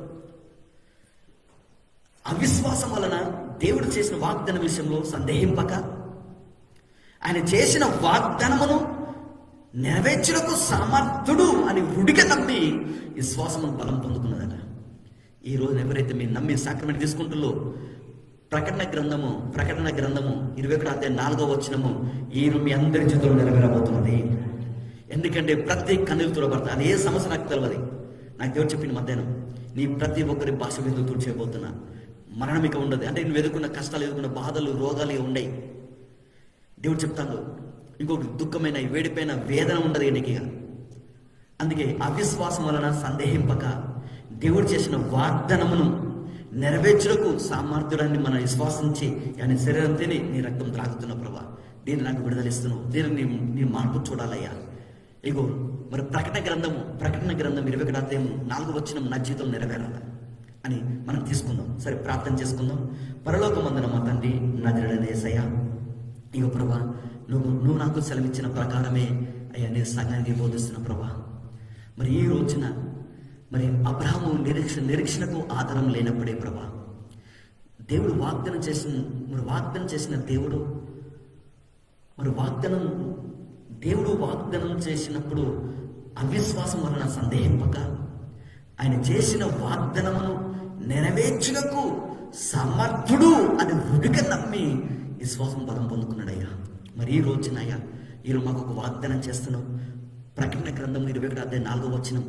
S1: అవిశ్వాసం వలన దేవుడు చేసిన వాగ్దాన విషయంలో సందేహింపక ఆయన చేసిన వాగ్దానమును నెరవేర్చుటకు సమర్థుడు అని రుడిగా నమ్మి విశ్వాసమును బలం పొందుకున్నదట. ఈ రోజున ఎవరైతే మీరు నమ్మి సాక్రమెంట్ తీసుకుంటుల్లో ప్రకటన గ్రంథము 21:4 ఈ మీ అందరి జీవితంలో నెరవేరబోతున్నది. ఎందుకంటే ప్రతి కన్నులు తుడబడతా. అది ఏ సమస్య నాకు తెలియదు. నాకు దేవుడు చెప్పిన మధ్యాహ్నం నీ ప్రతి ఒక్కరి భాష మీద తుడిచేయబోతున్నా. మరణం ఇక ఉండదు. అంటే నువ్వు ఎదుర్కొన్న కష్టాలు, ఎదుర్కొన్న బాధలు, రోగాలు ఉన్నాయి. దేవుడు చెప్తాను ఇంకొకటి దుఃఖమైన, వేడిపోయిన, వేదన ఉండదు నీకు. అందుకే అవిశ్వాసం వలన సందేహింపక దేవుడు చేసిన వాగ్దానమును నెరవేర్చుటకు సామర్థ్యుడాన్ని మనం విశ్వాసించి ఆయన శరీరం తిని నీ రక్తం త్రాగుతున్న ప్రభా, దీన్ని నాకు విడుదలిస్తున్నావు, దీన్ని నీ మార్పు చూడాలయ్యా. ఇగో మరి ప్రకటన గ్రంథం 21:4 నా జీవితం నెరవేరాల అని మనం తీసుకుందాం. సరే, ప్రార్థన చేసుకుందాం. పరలోకమందున మా తండ్రి, నజరేయుడైన యేసయ్యా, ఇగో ప్రభా, నువ్వు నాకు సెలవిచ్చిన ప్రకారమే అయ్యా నేను సంఘానికి బోధిస్తున్న ప్రభా. మరి ఈ రోజున మరి అబ్రహాము నిరీక్షణకు ఆధారం లేనప్పుడే ప్రభా, దేవుడు వాగ్దానం చేసిన దేవుడు వాగ్దానం చేసినప్పుడు అవిశ్వాసం వలన సందేహింపక ఆయన చేసిన వాగ్దానమును నెరవేర్చుటకు సమర్థుడు అని రుడిగా నమ్మి విశ్వాసం బలం పొందుకున్నాడయ్యా. మరి ఈ రోజునయ్యా ఈరోజు మాకు ఒక వాగ్దానం చేస్తున్నావు. ప్రకటన గ్రంథం 21:4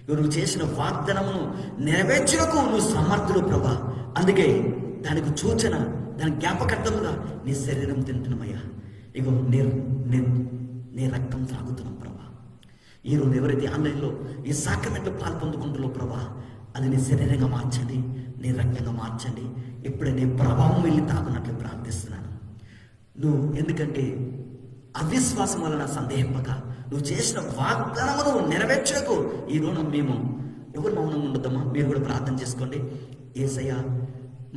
S1: నువ్వు చేసిన వాగ్దానమును నెరవేర్చుటకు నువ్వు సమర్థుడు ప్రభా. అందుకే దానికి సూచన, దాని జ్ఞాపకార్థముగా నీ శరీరం తింటున్నామయ్యా. ఇగో నీ రక్తం తాగుతున్నాం ప్రభా. ఈరోజు ఎవరైతే ఆన్లైన్లో ఈ సాక్రమెంట్లో పాల్పొందుకుంటున్నారో ప్రభా, అది నీ శరీరంగా మార్చండి, నీ రక్తంగా మార్చండి. ఇప్పుడే నీ ప్రభావం వెళ్ళి తాగునట్లు ప్రార్థిస్తున్నాను. నువ్వు ఎందుకంటే అవిశ్వాసం వలన సందేహింపక నువ్వు చేసిన వాగ్దానమును నెరవేర్చకు ఈరోజు మేము ఎవరు మౌనంగా ఉండొద్దమ్మా. మీరు కూడా ప్రార్థన చేసుకోండి. యేసయ్య,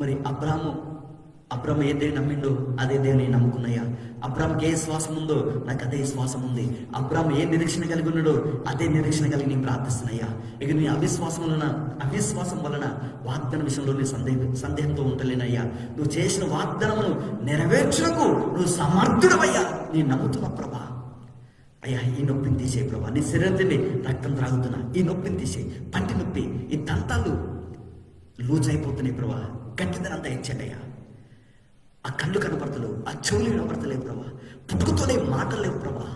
S1: మరి అబ్రాము ఏ దేవుని నమ్మిండో అదే దేవుని నమ్ముకున్నాయా. అబ్రామ్కి ఏ శ్వాసం ఉందో నాకు అదే శ్వాసం ఉంది. అబ్రామ్ ఏ నిరీక్షణ కలిగి ఉన్నాడో అదే నిరీక్షణ కలిగి నేను ప్రార్థిస్తున్నాయా. ఇక నీ అవిశ్వాసం వలన వాగ్దాన విషయంలో నీ సందేహంతో ఉండలేనయ్యా. నువ్వు చేసిన వాగ్దానమును నెరవేర్చుటకు నువ్వు సమర్థుడవయ్యా. నేను నమ్ముతున్నా ప్రభా. అయ్యా, ఈ నొప్పిని తీసే ప్రభా. నీ శరీరంతో రక్తం త్రాగుతున్నా, ఈ నొప్పిని తీసే. పంటి నొప్పి, ఈ దంతాలు లూజ్ అయిపోతున్నాయి ప్రభా. గట్టిదనంతా ఇచ్చండి అయ్యా. ఆ కళ్ళు కనపడతలేవు, ఆ చెవులు కనపడతలేవు ప్రభా. పుట్టుకతోనే మాటలు లేవు ప్రభా.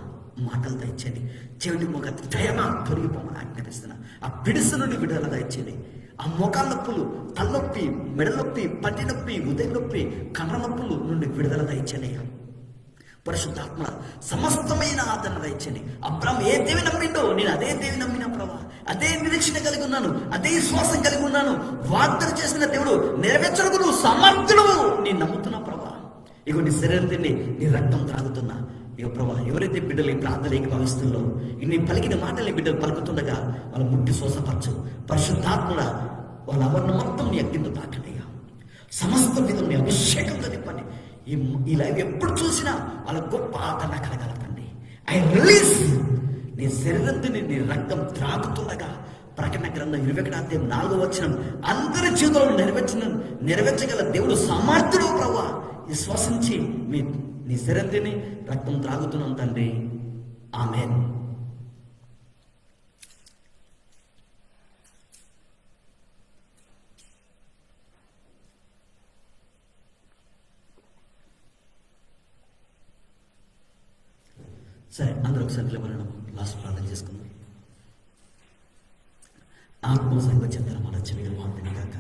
S1: మాటలు దయచేయండి. చెవిని మొగ దయమా తొలగిపోమని ఆజ్ఞాపిస్తున్నా. ఆ పిడుసు నుండి విడుదల దయచేయండి. ఆ మోకాళ్ళ నొప్పులు, తలనొప్పి, మెడనొప్పి, పంటి నొప్పి, ఉదయం నొప్పి, కళ్ళ నొప్పులు నుండి విడుదల దయచేయండి. పరిశుద్ధాత్మ సమస్తమైన ఆదరణ దయచేయండి. అబ్రాము ఏ దేవి నమ్మిండో నేను అదే దేవి నమ్మినా ప్రభా. అదే నిరీక్షణ కలిగి ఉన్నాను, అదే విశ్వాసం కలిగి ఉన్నాను. వాగ్దానం చేసిన దేవుడు నెరవేర్చడానికి నువ్వు సమర్థుడు నేను నమ్ముతున్నా ప్రభా. ఇగో నీ శరీరం తిని నీ రక్తం త్రాగుతున్నా. ఇగో ప్రభా, ఎవరైతే బిడ్డలు ఈ ప్రార్థనకి భావిస్తుందో, ఇన్ని పలికిన మాటల్ని బిడ్డలు పలుకుతుండగా వాళ్ళ ముట్టి శోసపరచు. పరిశుద్ధాత్ముడ వాళ్ళ అవర్ణ మొత్తం నీ అగ్నితో తాకనయ్యా. సమస్త విధం నీ అభిషేకంతో నింపండి. ఈ లైవ్ ఎప్పుడు చూసినా వాళ్ళ గొప్ప ఆదరణ కలగలకండి. ఐ రిలీజ్ నీ శరీరంతో నీ రక్తం త్రాగుతుండగా ప్రకటన గ్రంథం 21:4 అందరి జీవితంలో నెరవేర్చగల దేవుడు సమర్థుడు ప్రభా. విశ్వసించి నీ శరీరంతో రక్తం త్రాగుతున్నాం తండ్రి. ఆమేన్. సరే, అందరూ ఒకసారి మనం లాస్ట్ ప్రార్థన చేసుకుందాం. ఆత్మ సంగోచంతరం మన చెవిగా మారుతుంది కాక.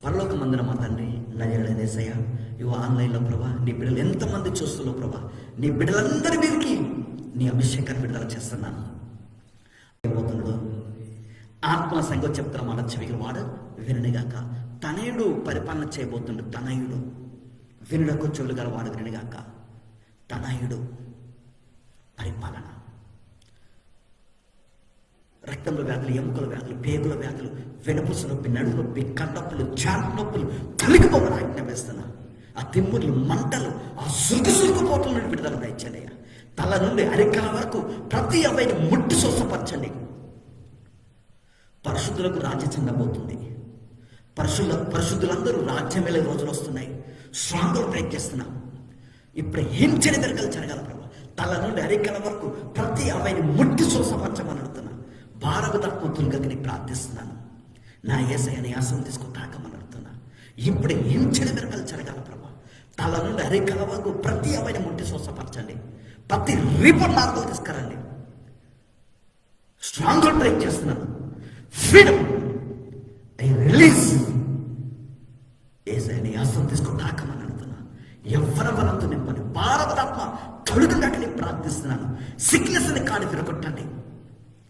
S1: పరలోక మందిర మా తండ్రి నజరేసయ్య, ఇవో ఆన్లైన్లో ప్రభా నీ బిడ్డలు ఎంతమంది చూస్తున్నావు ప్రభా. నీ బిడ్డలందరి మీదకి నీ అభిషేకాన్ని విడుదల చేస్తున్నాను. ఏమవుతున్నాడు ఆత్మ సంగోచంతరం మన చెవిగా వాడు విననిగాక. తనయుడు పరిపాలన చేయబోతుండు. తనయుడు వినుడకు చెవులు గల వాడు వినగాక. తనయుడు పరిపాలన. రక్తంలో వ్యాధులు, ఎముకల వ్యాధులు, పేగుల వ్యాధులు, వెనుపూస నొప్పి, నడుము నొప్పి, కన్నొప్పులు, చాటు నొప్పులు తొలగిపోమని ఆజ్ఞాపిస్తున్నా. ఆ తిమ్ములు, మంటలు, ఆ సురుకుపోతుల నుండి విడుదల దయచండి. తల నుండి అరికాల వరకు ప్రతి అబ్బాయిని ముట్టి స్వస్థపరచండి. పరిశుద్ధులకు రాజ్యం చెందబోతుంది. పరిశుద్ధులందరూ రాజ్యం వెళ్ళే రోజులు వస్తున్నాయి. స్ట్రాంగ్గా ప్రయత్నిస్తున్నాం. ఇప్పుడు ఏం చెడు జరగాల ప్రభా. తల నుండి అరికల వరకు ప్రతి అబ్బాయిని ముట్టి స్వస్థపరచమని అడుగుతున్నా. భారవతాత్మతులుగా ప్రార్థిస్తున్నాను. నా యేసయ్య నీ ఆశం తీసుకుని తాకమని అడుగుతున్నా. ఇప్పుడు ఏం చెడు జరగాల ప్రభా. తల నుండి అరికల వరకు ప్రతి అబ్బాయిని ముట్టి స్వస్థపరచండి. ప్రతి రిపోర్ట్ మార్గం తీసుకురండి. స్ట్రాంగ్గా ట్రై చేస్తున్నాను. Freedom I release. యేసయ్య నీ ఆశం తీసుకుని తాకమని అడుగుతున్నా. ఎవరి బలంతో నింపని భారవతాత్మ తొలగినట్టు నేను ప్రార్థిస్తున్నాను. సిక్నెస్ ని కాడి విరగొట్టండి.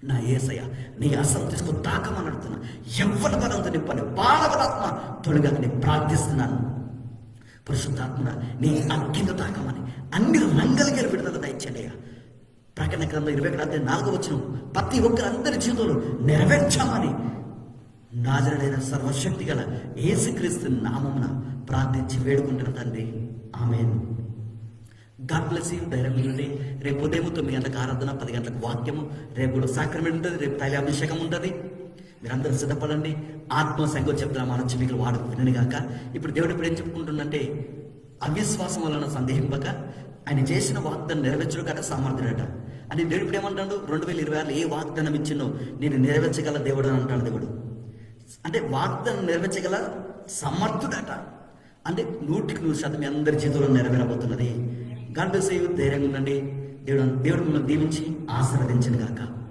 S1: నా యేసయ్య నీ ఆశం తీసుకుని తాకమని అడుగుతున్నా. ఎవరి బలంతో నింపని భారవతాత్మ తొలగని నేను ప్రార్థిస్తున్నాను. పరిశుద్ధాత్మ నీ అగ్గితో తాకమని అన్ని రంగలిగే విడుదల దయచేయండి. ప్రకటన గ్రంథం 21:4 ప్రతి ఒక్కరందరి జీవితంలో నెరవేర్చామని నాజరుడైన సర్వశక్తి గల యేసుక్రీస్తు నామమున ప్రార్థించి వేడుకుంటున్న తండ్రి. ఆమేన్. God bless you. ధైర్యం ఉండండి. రేపు ఉదయం 9 గంటలకు ఆరాధన, 10 గంటలకు వాక్యము, రేపు కూడా సాక్రమెంట్ ఉంటుంది, రేపు తైలాభిషేకం ఉంటుంది. మీరందరూ సిద్ధపడండి. ఆత్మ సంగతి చెప్తున్నా మన చెవికలు వాడు విననిగాక. ఇప్పుడు దేవుడు ఇప్పుడు ఏం చెప్పుకుంటుందంటే, అవిశ్వాసం వలన సందేహింపక ఆయన చేసిన వాగ్దానం నెరవేర్చడం కాక సమర్థుడట అని దేవుడు ఇప్పుడు ఏమంటాడు. 2026 ఏ వాగ్దానం ఇచ్చినో నేను నెరవేర్చగల దేవుడు అని అంటాడు దేవుడు. అంటే వాగ్దానం నెరవేర్చగల సమర్థుడట. అంటే 100% మీ అందరి జీవితంలో నెరవేరబోతున్నది. God bless you. ధైర్యంగా ఉండండి. దేవుడు మిమ్మల్ని దీవించి ఆశీర్వదించను గాక.